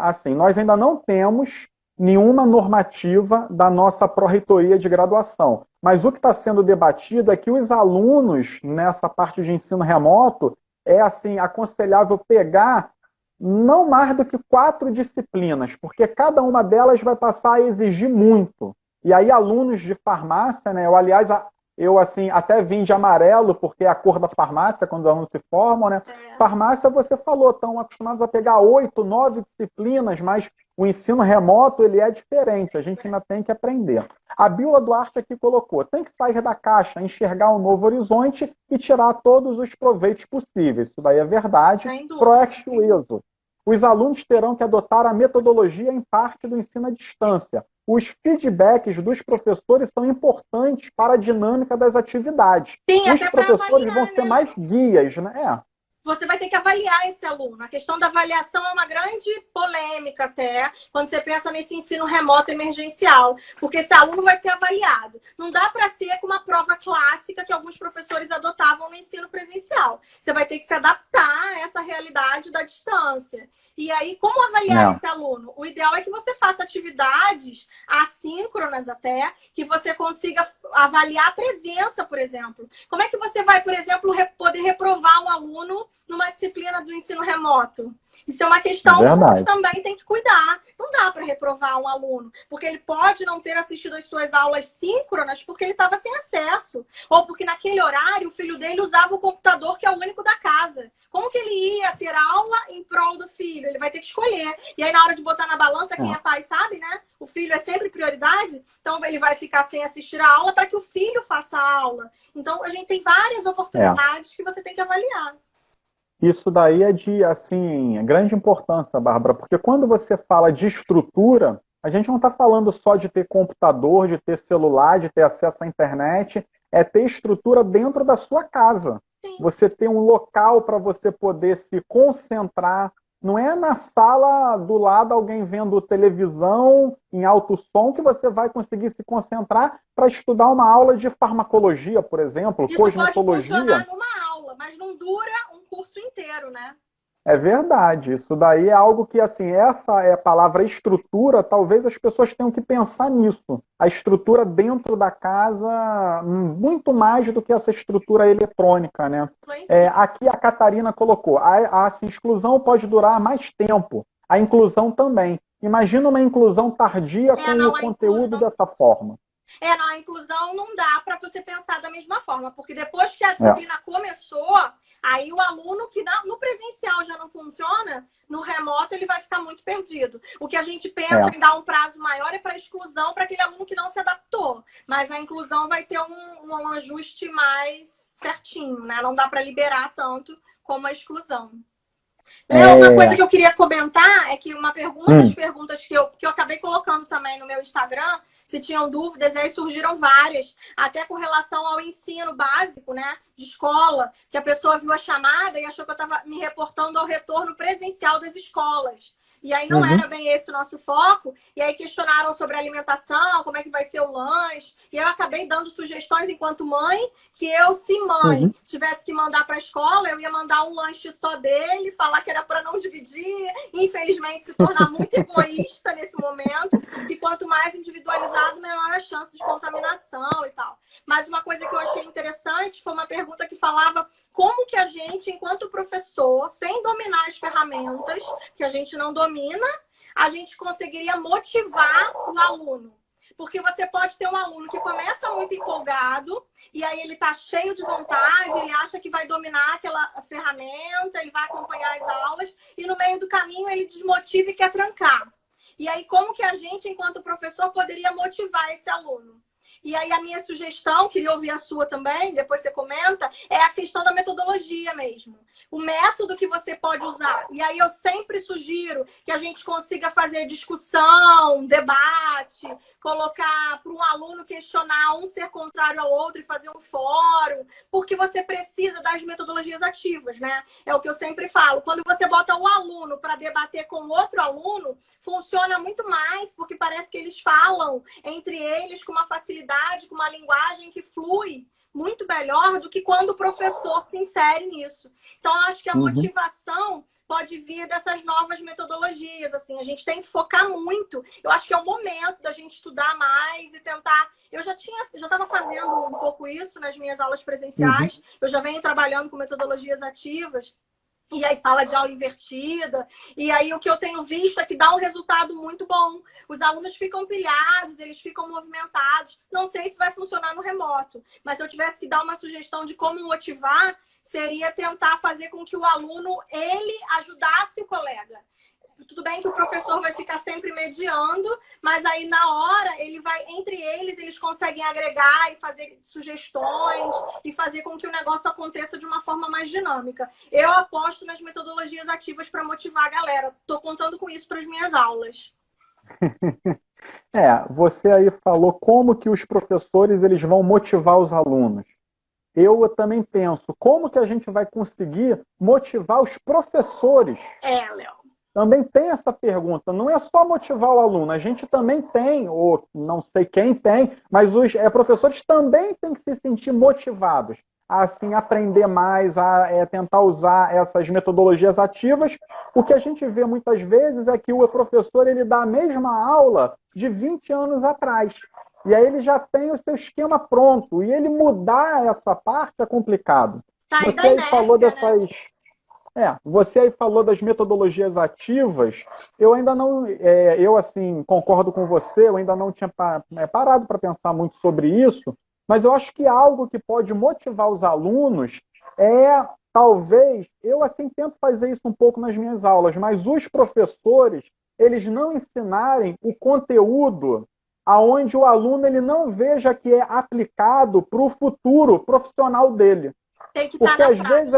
assim, nós ainda não temos nenhuma normativa da nossa pró-reitoria de graduação, mas o que está sendo debatido é que os alunos, nessa parte de ensino remoto, é, assim, aconselhável pegar não mais do que 4 disciplinas, porque cada uma delas vai passar a exigir muito. E aí, alunos de farmácia, né? Eu assim, até vim de amarelo, porque é a cor da farmácia, quando os alunos se formam, né? Farmácia, você falou, estão acostumados a pegar 8, 9 disciplinas, mas o ensino remoto, ele é diferente, a gente ainda tem que aprender. A Bíola Duarte aqui colocou, tem que sair da caixa, enxergar um novo horizonte e tirar todos os proveitos possíveis. Isso daí é verdade. Proext Ueso. Os alunos terão que adotar a metodologia em parte do ensino à distância. Os feedbacks dos professores são importantes para a dinâmica das atividades. Sim, os professores vão ser mais guias, né? Você vai ter que avaliar esse aluno. A questão da avaliação é uma grande polêmica até, quando você pensa nesse ensino remoto emergencial, porque esse aluno vai ser avaliado. Não dá para ser com uma prova clássica que alguns professores adotavam no ensino presencial. Você vai ter que se adaptar a essa realidade da distância. E aí, como avaliar esse aluno? O ideal é que você faça atividades assíncronas até, que você consiga avaliar a presença, por exemplo. Como é que você vai, por exemplo, poder reprovar um aluno numa disciplina do ensino remoto? Isso é uma questão que você também tem que cuidar. Não dá para reprovar um aluno, porque ele pode não ter assistido às suas aulas síncronas porque ele estava sem acesso. Ou porque naquele horário o filho dele usava o computador que é o único da casa. Como que ele ia ter aula em prol do filho? Ele vai ter que escolher. E aí, na hora de botar na balança, quem é pai sabe, né? O filho é sempre prioridade. Então, ele vai ficar sem assistir a aula para que o filho faça a aula. Então, a gente tem várias oportunidades que você tem que avaliar. Isso daí é de, assim, grande importância, Bárbara, porque quando você fala de estrutura, a gente não está falando só de ter computador, de ter celular, de ter acesso à internet, é ter estrutura dentro da sua casa. Sim. Você ter um local para você poder se concentrar. Não é na sala do lado alguém vendo televisão em alto som que você vai conseguir se concentrar para estudar uma aula de farmacologia, por exemplo, cosmetologia. Isso pode funcionar numa aula, mas não dura um curso inteiro, né? É verdade. Isso daí é algo que, assim, essa é a palavra estrutura, talvez as pessoas tenham que pensar nisso. A estrutura dentro da casa, muito mais do que essa estrutura eletrônica, né? Aqui a Catarina colocou, a exclusão pode durar mais tempo. A inclusão também. Imagina uma inclusão tardia com o conteúdo dessa forma. A inclusão não dá para você pensar da mesma forma, porque depois que a disciplina começou, aí o aluno que no presencial já não funciona, no remoto ele vai ficar muito perdido. O que a gente pensa em dar um prazo maior é para a exclusão, para aquele aluno que não se adaptou. Mas a inclusão vai ter um ajuste mais certinho, né? Não dá para liberar tanto como a exclusão. Léo, uma coisa que eu queria comentar é que uma das perguntas que eu acabei colocando também no meu Instagram, se tinham dúvidas, aí surgiram várias, até com relação ao ensino básico, né, de escola, que a pessoa viu a chamada e achou que eu estava me reportando ao retorno presencial das escolas. E aí não era bem esse o nosso foco. E aí questionaram sobre a alimentação, como é que vai ser o lanche. E eu acabei dando sugestões enquanto mãe, que eu, se mãe tivesse que mandar para a escola, eu ia mandar um lanche só dele, falar que era para não dividir. Infelizmente, se tornar muito egoísta nesse momento, que quanto mais individualizado, menor a chance de contaminação e tal. Mas uma coisa que eu achei interessante foi uma pergunta que falava como que a gente, enquanto professor, sem dominar as ferramentas, que a gente não domina, a gente conseguiria motivar o aluno. Porque você pode ter um aluno que começa muito empolgado, e aí ele está cheio de vontade, ele acha que vai dominar aquela ferramenta, ele vai acompanhar as aulas, e no meio do caminho ele desmotiva e quer trancar. E aí, como que a gente, enquanto professor, poderia motivar esse aluno? E aí, a minha sugestão, queria ouvir a sua também, depois você comenta, é a questão da metodologia mesmo. O método que você pode usar. E aí, eu sempre sugiro que a gente consiga fazer discussão, debate, colocar para um aluno questionar um ser contrário ao outro e fazer um fórum, porque você precisa das metodologias ativas, né? É o que eu sempre falo. Quando você bota o aluno para debater com outro aluno, funciona muito mais, porque parece que eles falam entre eles com uma facilidade, com uma linguagem que flui muito melhor do que quando o professor se insere nisso. Então, eu acho que a motivação pode vir dessas novas metodologias. Assim, a gente tem que focar muito. Eu acho que é o momento da gente estudar mais e tentar. Eu já estava fazendo um pouco isso nas minhas aulas presenciais. Eu já venho trabalhando com metodologias ativas. E aí, sala de aula invertida. E aí, o que eu tenho visto é que dá um resultado muito bom. Os alunos ficam pilhados, eles ficam movimentados. Não sei se vai funcionar no remoto, mas se eu tivesse que dar uma sugestão de como motivar, seria tentar fazer com que o aluno, ele ajudasse o colega. Tudo bem que o professor vai ficar sempre mediando, mas aí na hora ele vai, entre eles conseguem agregar e fazer sugestões e fazer com que o negócio aconteça de uma forma mais dinâmica. Eu aposto nas metodologias ativas para motivar a galera. Estou contando com isso para as minhas aulas. Você aí falou como que os professores eles vão motivar os alunos. Eu também penso, como que a gente vai conseguir motivar os professores? Léo. Também tem essa pergunta, não é só motivar o aluno, a gente também tem, ou não sei quem tem, mas os professores também têm que se sentir motivados a assim, aprender mais, a tentar usar essas metodologias ativas. O que a gente vê muitas vezes é que o professor ele dá a mesma aula de 20 anos atrás. E aí ele já tem o seu esquema pronto. E ele mudar essa parte é complicado. Tá aí Você da aí inércia, falou dessas... né? Você aí falou das metodologias ativas. Eu ainda não, eu assim concordo com você. Eu ainda não tinha parado para pensar muito sobre isso. Mas eu acho que algo que pode motivar os alunos é talvez eu assim tento fazer isso um pouco nas minhas aulas, mas os professores eles não ensinarem o conteúdo aonde o aluno ele não veja que é aplicado para o futuro profissional dele. Tem que Porque estar na às prática. vezes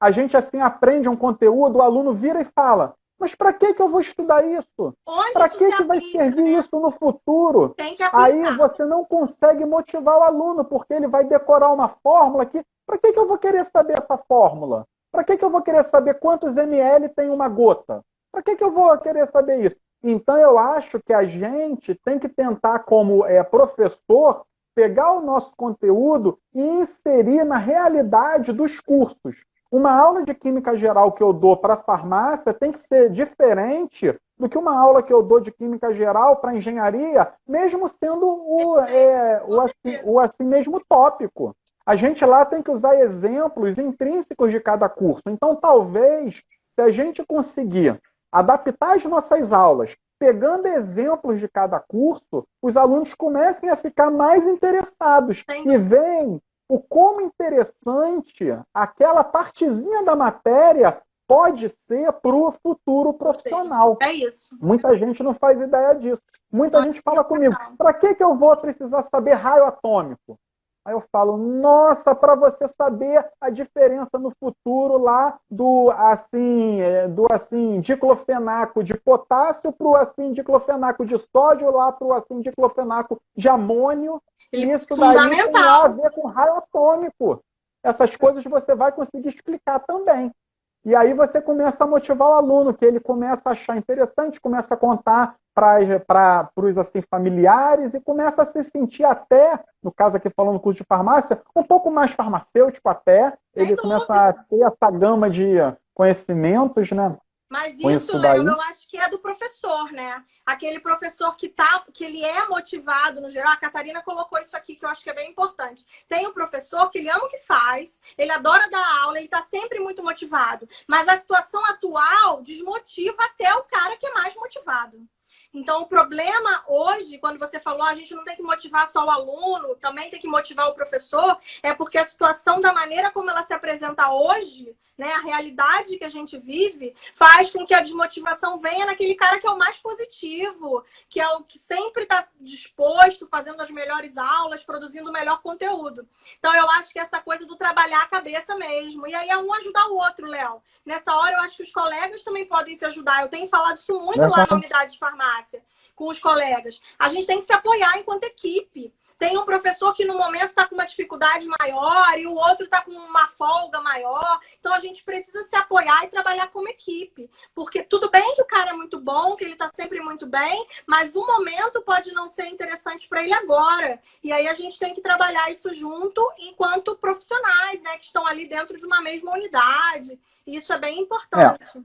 a gente assim aprende um conteúdo, o aluno vira e fala: mas para que eu vou estudar isso? Para que vai servir isso no futuro? Tem que aplicar. Aí você não consegue motivar o aluno, porque ele vai decorar uma fórmula que... Para que eu vou querer saber essa fórmula? Para que eu vou querer saber quantos ml tem uma gota? Para que eu vou querer saber isso? Então eu acho que a gente tem que tentar, como professor, pegar o nosso conteúdo e inserir na realidade dos cursos. Uma aula de química geral que eu dou para farmácia tem que ser diferente do que uma aula que eu dou de química geral para engenharia, mesmo sendo o assim mesmo tópico. A gente lá tem que usar exemplos intrínsecos de cada curso. Então, talvez, se a gente conseguir adaptar as nossas aulas, pegando exemplos de cada curso, os alunos comecem a ficar mais interessados e veem o como interessante aquela partezinha da matéria pode ser para o futuro profissional. É isso. Muita gente não faz ideia disso. Muita gente fala comigo: para que eu vou precisar saber raio atômico? Aí eu falo: nossa, para você saber a diferença no futuro lá do diclofenaco de potássio para o diclofenaco de sódio, lá para o diclofenaco de amônio. E isso daí tem a ver com raio atômico. Essas coisas você vai conseguir explicar também. E aí você começa a motivar o aluno, que ele começa a achar interessante, começa a contar para os familiares e começa a se sentir até, no caso aqui falando do curso de farmácia, um pouco mais farmacêutico até. Ele começa a ter essa gama de conhecimentos, né? Mas isso, Léo, eu acho que é do professor, né? Aquele professor que ele é motivado no geral. A Catarina colocou isso aqui que eu acho que é bem importante. Tem um professor que ele ama o que faz, ele adora dar aula, ele está sempre muito motivado. Mas a situação atual desmotiva até o cara que é mais motivado. Então, o problema hoje, quando você falou, a gente não tem que motivar só o aluno, também tem que motivar o professor, é porque a situação da maneira como ela se apresenta hoje, né, a realidade que a gente vive, faz com que a desmotivação venha naquele cara que é o mais positivo, que é o que sempre está disposto, fazendo as melhores aulas, produzindo o melhor conteúdo. Então, eu acho que essa coisa do trabalhar a cabeça mesmo. E aí é um ajudar o outro, Léo. Nessa hora, eu acho que os colegas também podem se ajudar. Eu tenho falado isso muito lá na unidade de farmácia, com os colegas. A gente tem que se apoiar enquanto equipe. Tem um professor que no momento está com uma dificuldade maior e o outro está com uma folga maior. Então a gente precisa se apoiar e trabalhar como equipe. Porque tudo bem que o cara é muito bom, que ele está sempre muito bem, mas o momento pode não ser interessante para ele agora. E aí a gente tem que trabalhar isso junto enquanto profissionais, né, que estão ali dentro de uma mesma unidade. E isso é bem importante.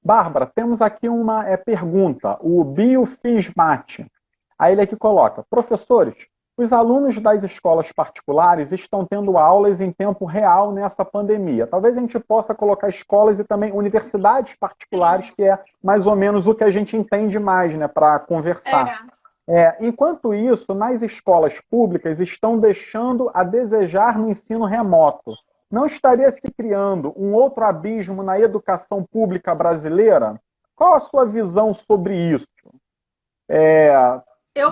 Bárbara, temos aqui uma pergunta. O Biofismate. Aí ele aqui coloca: professores, os alunos das escolas particulares estão tendo aulas em tempo real nessa pandemia. Talvez a gente possa colocar escolas e também universidades particulares, que é mais ou menos o que a gente entende mais, né, para conversar. Enquanto isso, nas escolas públicas estão deixando a desejar no ensino remoto. Não estaria se criando um outro abismo na educação pública brasileira? Qual a sua visão sobre isso?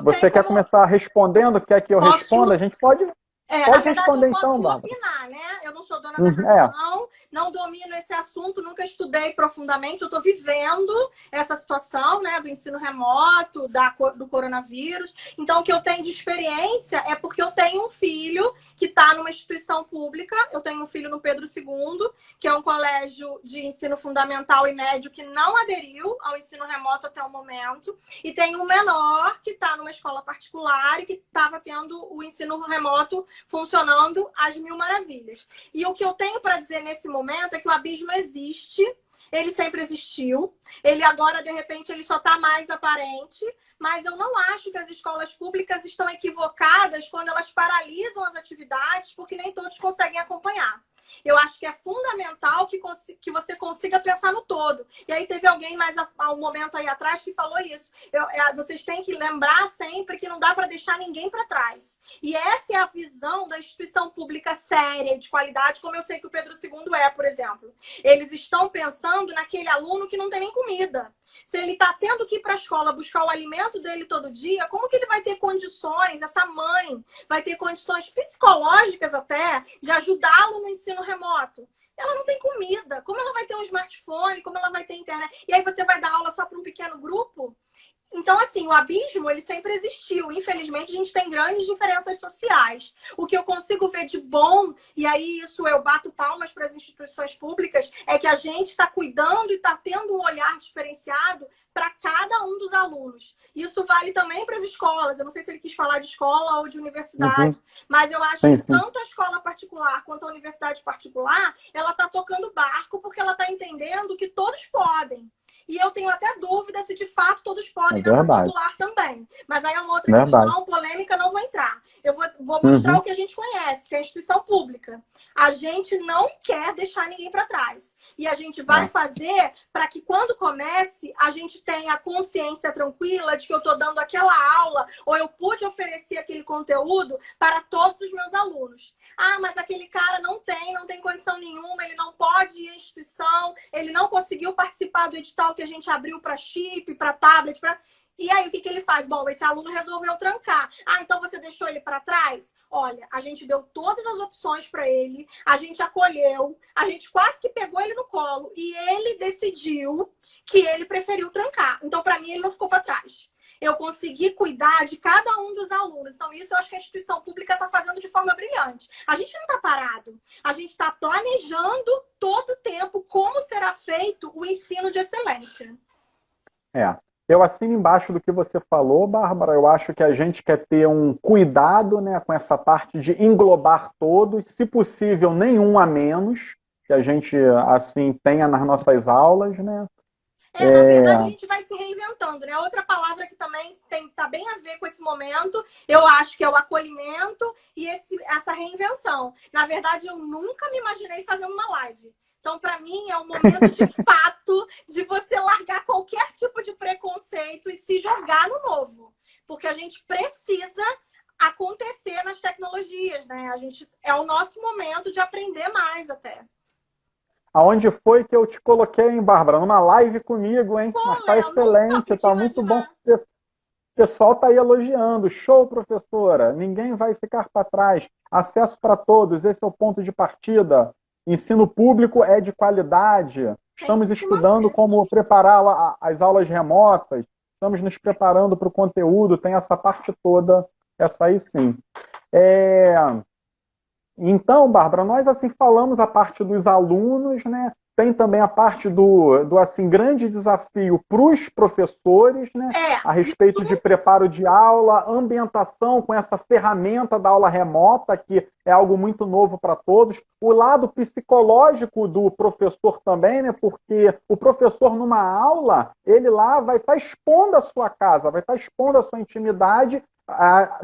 Você quer começar respondendo? Quer que eu responda? A gente pode na verdade, responder eu posso então, Bárbara. opinar, né? Eu não sou dona da razão, não domino esse assunto, nunca estudei profundamente. Eu estou vivendo essa situação, né, do ensino remoto, do coronavírus. Então, o que eu tenho de experiência é porque eu tenho um filho que está numa instituição pública. Eu tenho um filho no Pedro II, que é um colégio de ensino fundamental e médio que não aderiu ao ensino remoto até o momento. E tem um menor que está numa escola particular e que estava tendo o ensino remoto funcionando às mil maravilhas. E o que eu tenho para dizer nesse momento é que o abismo existe, ele sempre existiu, ele agora, de repente, ele só está mais aparente, mas eu não acho que as escolas públicas estão equivocadas quando elas paralisam as atividades, porque nem todos conseguem acompanhar. Eu acho que é fundamental que você consiga pensar no todo. E aí teve alguém mais há um momento aí atrás que falou isso. Vocês têm que lembrar sempre que não dá para deixar ninguém para trás. E essa é a visão da instituição pública séria e de qualidade, como eu sei que o Pedro II é, por exemplo. Eles estão pensando naquele aluno que não tem nem comida. Se ele está tendo que ir para a escola buscar o alimento dele todo dia, como que ele vai ter condições, essa mãe vai ter condições psicológicas até, de ajudá-lo no ensino remoto? Ela não tem comida. Como ela vai ter um smartphone? Como ela vai ter internet? E aí você vai dar aula só para um pequeno grupo? Então, assim, o abismo, ele sempre existiu. Infelizmente, a gente tem grandes diferenças sociais. O que eu consigo ver de bom, e aí isso eu bato palmas para as instituições públicas, é que a gente está cuidando e está tendo um olhar diferenciado para cada um dos alunos. Isso vale também para as escolas. Eu não sei se ele quis falar de escola ou de universidade, mas eu acho que tanto a escola particular quanto a universidade particular, ela está tocando barco porque ela está entendendo que todos podem. E eu tenho até dúvida se de fato todos podem na particular também. Mas aí é uma outra questão polêmica, não vou entrar. Eu vou mostrar o que a gente conhece, que é a instituição pública. A gente não quer deixar ninguém para trás. E a gente vai fazer para que quando comece, a gente tenha a consciência tranquila de que eu estou dando aquela aula ou eu pude oferecer aquele conteúdo para todos os meus alunos. Ah, mas aquele cara não tem condição nenhuma, ele não pode ir à instituição, ele não conseguiu participar do edital que a gente abriu para chip, para tablet, E aí, o que ele faz? Bom, esse aluno resolveu trancar. Ah, então você deixou ele para trás? Olha, a gente deu todas as opções para ele, a gente acolheu, a gente quase que pegou ele no colo e ele decidiu que ele preferiu trancar. Então, para mim, ele não ficou para trás. Eu consegui cuidar de cada um dos alunos. Então, isso eu acho que a instituição pública está fazendo de forma brilhante. A gente não está parado. A gente está planejando todo o tempo como será feito o ensino de excelência. Eu assino embaixo do que você falou, Bárbara. Eu acho que a gente quer ter um cuidado, né, com essa parte de englobar todos, se possível, nenhum a menos, que a gente, assim, tenha nas nossas aulas, né? Na verdade, a gente vai se reinventando, né? Outra palavra que também tá bem a ver com esse momento, eu acho que é o acolhimento e essa reinvenção. Na verdade, eu nunca me imaginei fazendo uma live. Então, para mim, é um momento de fato de você largar qualquer tipo de preconceito e se jogar no novo. Porque a gente precisa acontecer nas tecnologias, né? É o nosso momento de aprender mais até. Aonde foi que eu te coloquei, hein, Bárbara? Numa live comigo, hein? Pô, Mas tá Léo, nunca excelente, podia tá muito bom. imaginar. O pessoal tá aí elogiando. Show, professora. Ninguém vai ficar para trás. Acesso para todos, esse é o ponto de partida. Ensino público é de qualidade. Tem que Estamos se estudando manter. como preparar as aulas remotas. Estamos nos preparando para o conteúdo. Tem essa parte toda, essa aí sim. É... Então, Bárbara, nós assim falamos a parte dos alunos, né? Tem também a parte do assim, grande desafio para os professores, né? A respeito de preparo de aula, ambientação com essa ferramenta da aula remota, que é algo muito novo para todos. O lado psicológico do professor também, né? Porque o professor, numa aula, ele lá vai estar expondo a sua casa, vai estar expondo a sua intimidade.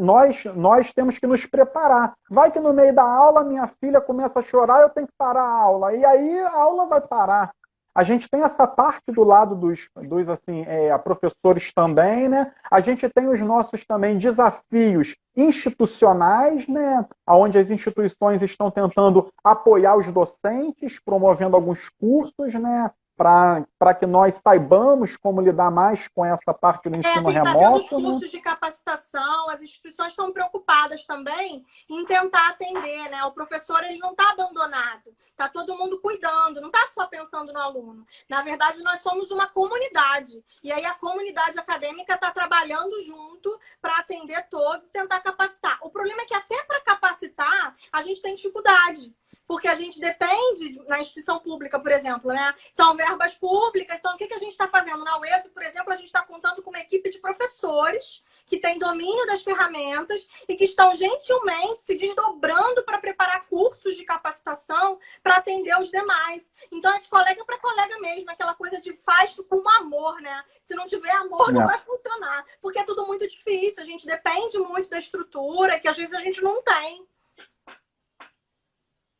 Nós temos que nos preparar. Vai que no meio da aula minha filha começa a chorar, eu tenho que parar a aula. E aí a aula vai parar. A gente tem essa parte do lado dos assim, professores também, né? A gente tem os nossos também desafios institucionais, né? Onde as instituições estão tentando apoiar os docentes, promovendo alguns cursos, né? Para que nós saibamos como lidar mais com essa parte do ensino Tá tendo os remoto. Né? cursos de capacitação, as instituições estão preocupadas também em tentar atender, né? O professor, ele não está abandonado, está todo mundo cuidando, não está só pensando no aluno. Na verdade, nós somos uma comunidade, e aí a comunidade acadêmica está trabalhando junto para atender todos e tentar capacitar. O problema é que até para capacitar, a gente tem dificuldade. Porque a gente depende, na instituição pública, por exemplo, né? São verbas públicas. Então, o que a gente está fazendo? Na UESO, por exemplo, a gente está contando com uma equipe de professores que tem domínio das ferramentas e que estão gentilmente se desdobrando para preparar cursos de capacitação para atender os demais. Então, é de colega para colega mesmo, aquela coisa de faz com amor, né? Se não tiver amor, não vai funcionar. Porque é tudo muito difícil. A gente depende muito da estrutura, que às vezes a gente não tem.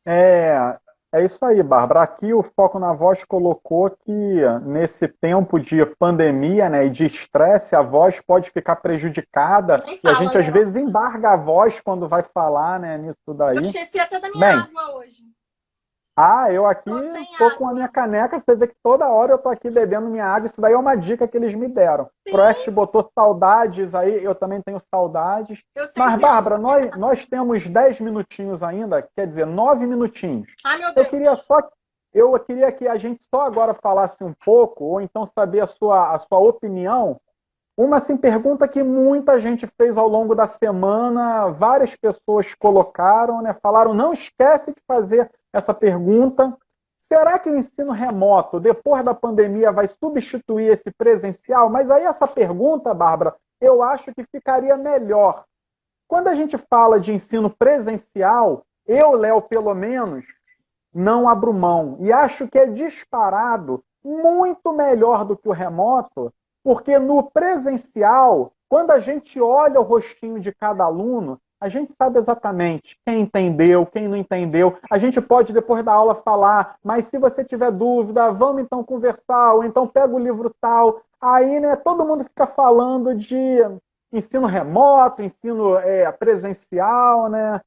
É isso aí, Bárbara. Aqui o Foco na Voz colocou que nesse tempo de pandemia, né, e de estresse, a voz pode ficar prejudicada e a gente às vezes embarga a voz quando vai falar, né, nisso daí. Eu esqueci até da minha água hoje. Eu aqui tô com a minha caneca, você vê que toda hora eu tô aqui bebendo minha água, isso daí é uma dica que eles me deram. O Proeste botou saudades aí, eu também tenho saudades. Mas, Bárbara, nós temos 10 minutinhos ainda, quer dizer, 9 minutinhos. Ai, meu Deus. Eu queria que a gente só agora falasse um pouco, ou então saber a sua opinião. Uma assim, pergunta que muita gente fez ao longo da semana, várias pessoas colocaram, né, falaram, não esquece de fazer essa pergunta. Será que o ensino remoto, depois da pandemia, vai substituir esse presencial? Mas aí essa pergunta, Bárbara, eu acho que ficaria melhor. Quando a gente fala de ensino presencial, eu, Léo, pelo menos, não abro mão. E acho que é disparado muito melhor do que o remoto, porque no presencial, quando a gente olha o rostinho de cada aluno, a gente sabe exatamente quem entendeu, quem não entendeu. A gente pode, depois da aula, falar, mas se você tiver dúvida, vamos então conversar, ou então pega o livro tal. Aí, né, todo mundo fica falando de ensino remoto, ensino presencial, né?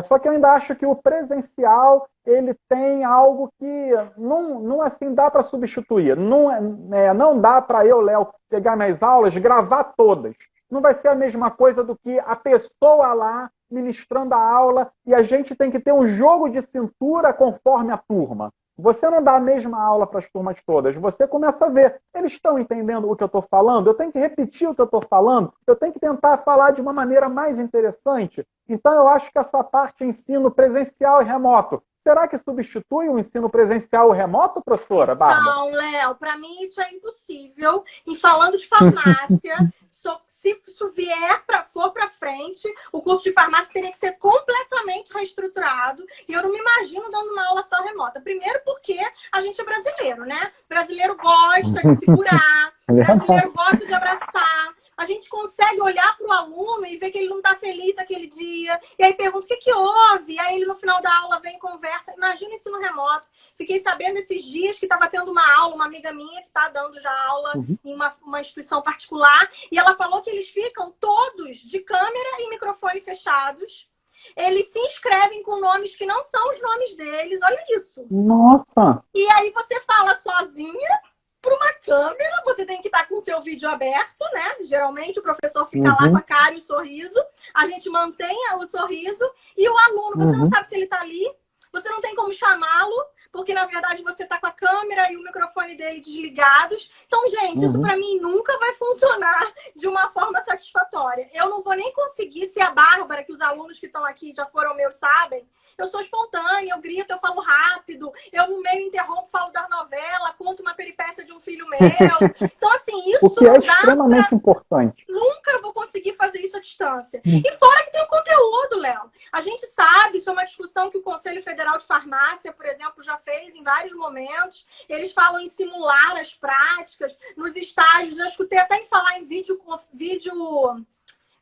Só que eu ainda acho que o presencial ele tem algo que não assim dá para substituir. Não dá para eu, Léo, pegar minhas aulas, gravar todas. Não vai ser a mesma coisa do que a pessoa lá ministrando a aula e a gente tem que ter um jogo de cintura conforme a turma. Você não dá a mesma aula para as turmas todas. Você começa a ver, eles estão entendendo o que eu estou falando? Eu tenho que repetir o que eu estou falando? Eu tenho que tentar falar de uma maneira mais interessante? Então, eu acho que essa parte ensino presencial e remoto, será que substitui o ensino presencial e remoto, professora Bárbara? Não, Léo, para mim isso é impossível. E falando de farmácia, se isso for para frente, o curso de farmácia teria que ser completamente reestruturado. E eu não me imagino dando uma aula só remota. Primeiro porque a gente é brasileiro, né? Brasileiro gosta de segurar, brasileiro gosta de abraçar. A gente consegue olhar para o aluno e ver que ele não está feliz aquele dia. E aí pergunta o que houve. E aí ele no final da aula vem e conversa. Imagina ensino remoto. Fiquei sabendo esses dias que estava tendo uma aula, uma amiga minha que está dando já aula em uma instituição particular. E ela falou que eles ficam todos de câmera e microfone fechados. Eles se inscrevem com nomes que não são os nomes deles. Olha isso. Nossa! E aí você fala sozinha para uma câmera, você tem que estar com o seu vídeo aberto, né? Geralmente o professor fica lá com a cara e o sorriso, a gente mantém o sorriso, e o aluno, você não sabe se ele está ali, você não tem como chamá-lo, porque na verdade você está com a câmera e o microfone dele desligados. Então, gente, isso para mim nunca vai funcionar de uma forma satisfatória. Eu não vou nem conseguir ser a Bárbara, que os alunos que estão aqui já foram meus sabem. Eu sou espontânea, eu grito, eu falo rápido, eu no meio interrompo, falo da novela, conto uma peripécia de um filho meu. Então, assim, isso o que é extremamente importante. Nunca vou conseguir fazer isso à distância. E fora que tem o conteúdo, Léo. A gente sabe, isso é uma discussão que o Conselho Federal de Farmácia, por exemplo, já fez em vários momentos. Eles falam em simular as práticas nos estágios. Eu escutei até em falar em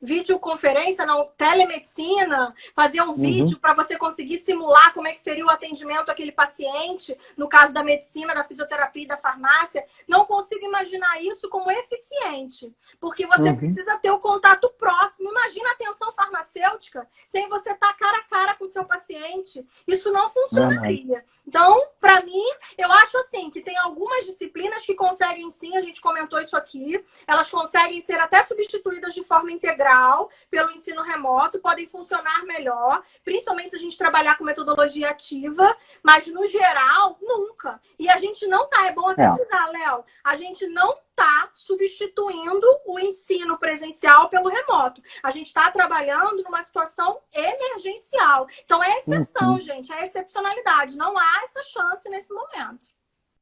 videoconferência, não, telemedicina, fazer um vídeo para você conseguir simular como é que seria o atendimento àquele paciente, no caso da medicina, da fisioterapia e da farmácia. Não consigo imaginar isso como eficiente, porque você precisa ter o contato próximo. Imagina a atenção farmacêutica sem você estar cara a cara com o seu paciente. Isso não funcionaria. Então, para mim, eu acho assim, que tem algumas disciplinas que conseguem sim, a gente comentou isso aqui, elas conseguem ser até substituídas de forma integral pelo ensino remoto, podem funcionar melhor, principalmente se a gente trabalhar com metodologia ativa, mas no geral, nunca. E a gente não tá, é bom até frisar, Léo, a gente não tá substituindo o ensino presencial pelo remoto. A gente está trabalhando numa situação emergencial. Então é exceção, gente, é excepcionalidade. Não há essa chance nesse momento.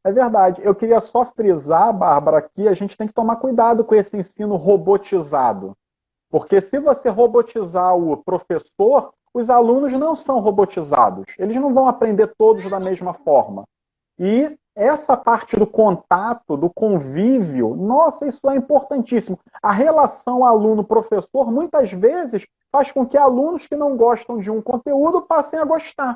É verdade. Eu queria só frisar, Bárbara, que a gente tem que tomar cuidado com esse ensino robotizado. Porque se você robotizar o professor, os alunos não são robotizados. Eles não vão aprender todos da mesma forma. E essa parte do contato, do convívio, nossa, isso é importantíssimo. A relação aluno-professor, muitas vezes, faz com que alunos que não gostam de um conteúdo passem a gostar.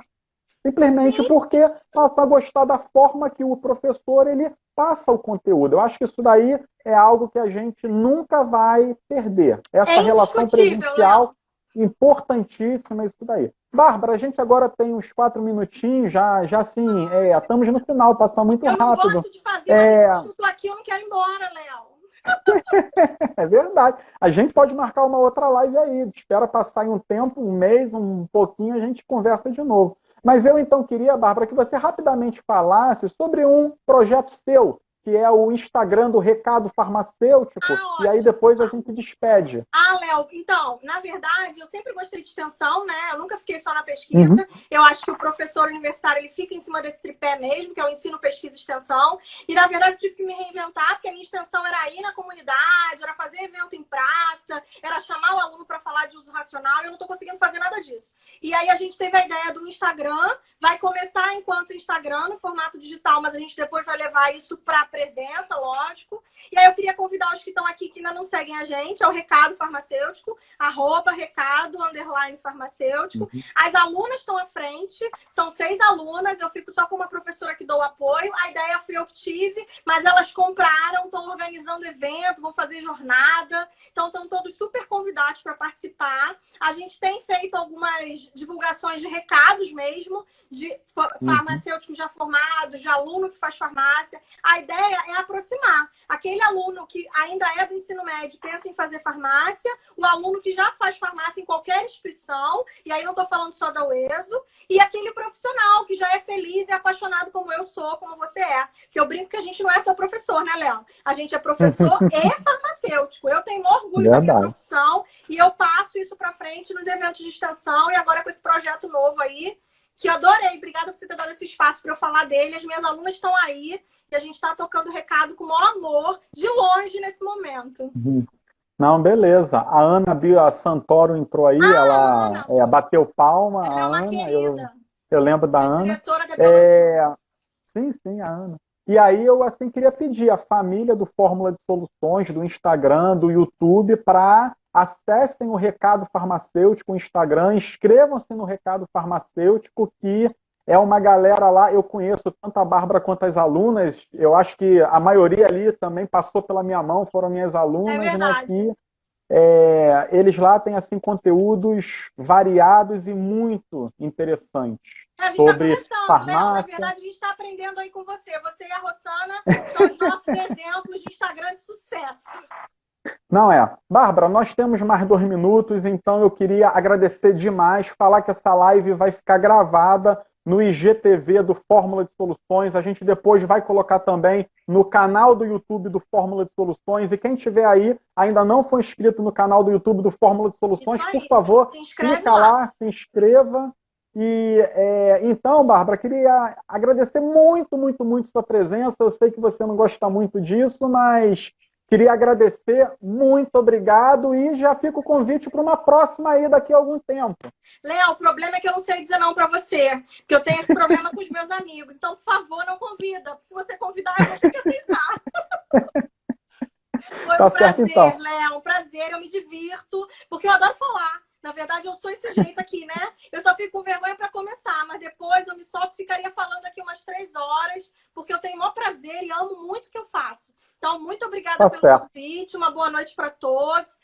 Simplesmente porque passam a gostar da forma que o professor ele passa o conteúdo. Eu acho que isso daí é algo que a gente nunca vai perder. Essa relação presencial, importantíssima, isso daí. Bárbara, a gente agora tem uns 4 minutinhos, já assim, estamos no final, passou muito rápido. Eu gosto de fazer, mas eu estou aqui, eu não quero ir embora, Léo. É verdade. A gente pode marcar uma outra live aí. Espera passar em um tempo, um mês, um pouquinho, a gente conversa de novo. Mas eu então queria, Bárbara, que você rapidamente falasse sobre um projeto seu, que é o Instagram do Recado Farmacêutico, e aí depois a gente despede. Léo, então, na verdade, eu sempre gostei de extensão, né? Eu nunca fiquei só na pesquisa. Eu acho que o professor universitário, ele fica em cima desse tripé mesmo, que é o ensino, pesquisa e extensão. E, na verdade, eu tive que me reinventar, porque a minha extensão era ir na comunidade, era fazer evento em praça, era chamar o aluno para falar de uso racional, e eu não estou conseguindo fazer nada disso. E aí a gente teve a ideia do Instagram, vai começar enquanto Instagram, no formato digital, mas a gente depois vai levar isso para presença, lógico. E aí eu queria convidar os que estão aqui que ainda não seguem a gente, é o Recado Farmacêutico, @recado_farmacêutico. As alunas estão à frente, são 6 alunas, eu fico só com uma professora que dou apoio. A ideia fui eu que tive, mas elas compraram, estão organizando evento, vão fazer jornada, então estão todos super convidados para participar. A gente tem feito algumas divulgações de recados mesmo, de farmacêuticos já formados, de aluno que faz farmácia. A ideia é aproximar aquele aluno que ainda é do ensino médio, pensa em fazer farmácia, o aluno que já faz farmácia em qualquer instituição, e aí não estou falando só da UESO, e aquele profissional que já é feliz e apaixonado como eu sou, como você é. Que eu brinco que a gente não é só professor, né, Léo? A gente é professor e farmacêutico. Eu tenho orgulho da minha profissão e eu passo isso para frente nos eventos de extensão e agora com esse projeto novo aí, que eu adorei. Obrigada por você ter dado esse espaço para eu falar dele. As minhas alunas estão aí e a gente está tocando o recado com o maior amor, de longe, nesse momento. Não, beleza. A Ana Bia Santoro entrou aí, ela bateu palma. Ela é uma querida. Eu lembro da Ana. Diretora da biologia. Sim, a Ana. E aí eu assim queria pedir a família do Fórmula de Soluções, do Instagram, do YouTube, para acessem o Recado Farmacêutico, o Instagram, inscrevam-se no Recado Farmacêutico, que é uma galera lá, eu conheço tanto a Bárbara quanto as alunas, eu acho que a maioria ali também passou pela minha mão, foram minhas É alunas, né, verdade. que eles lá têm assim conteúdos variados e muito interessantes A gente está sobre começando, Léo. Na farmácia. verdade, a gente está aprendendo aí com você. Você e a Rossana são os nossos exemplos de Instagram de sucesso. Não é. Bárbara, nós temos mais 2 minutos, então eu queria agradecer demais, falar que essa live vai ficar gravada no IGTV do Fórmula de Soluções. A gente depois vai colocar também no canal do YouTube do Fórmula de Soluções. E quem tiver aí, ainda não foi inscrito no canal do YouTube do Fórmula de Soluções, Isso por aí, favor, se inscreve clica lá, se inscreva. E então, Bárbara, queria agradecer muito, muito, muito sua presença. Eu sei que você não gosta muito disso, mas queria agradecer, muito obrigado, e já fica o convite para uma próxima aí daqui a algum tempo. Léo, o problema é que eu não sei dizer não para você, porque eu tenho esse problema com os meus amigos. Então, por favor, não convida, porque se você convidar, eu vou ter que aceitar. Foi Tá um certo, prazer, então. Léo, um prazer, eu me divirto, porque eu adoro falar. Na verdade, eu sou esse jeito aqui, né? Eu só fico com vergonha para começar, mas depois eu me solto e ficaria falando aqui umas 3 horas, porque eu tenho o maior prazer e amo muito o que eu faço. Então, muito obrigada Tá pelo certo. convite, uma boa noite para todos.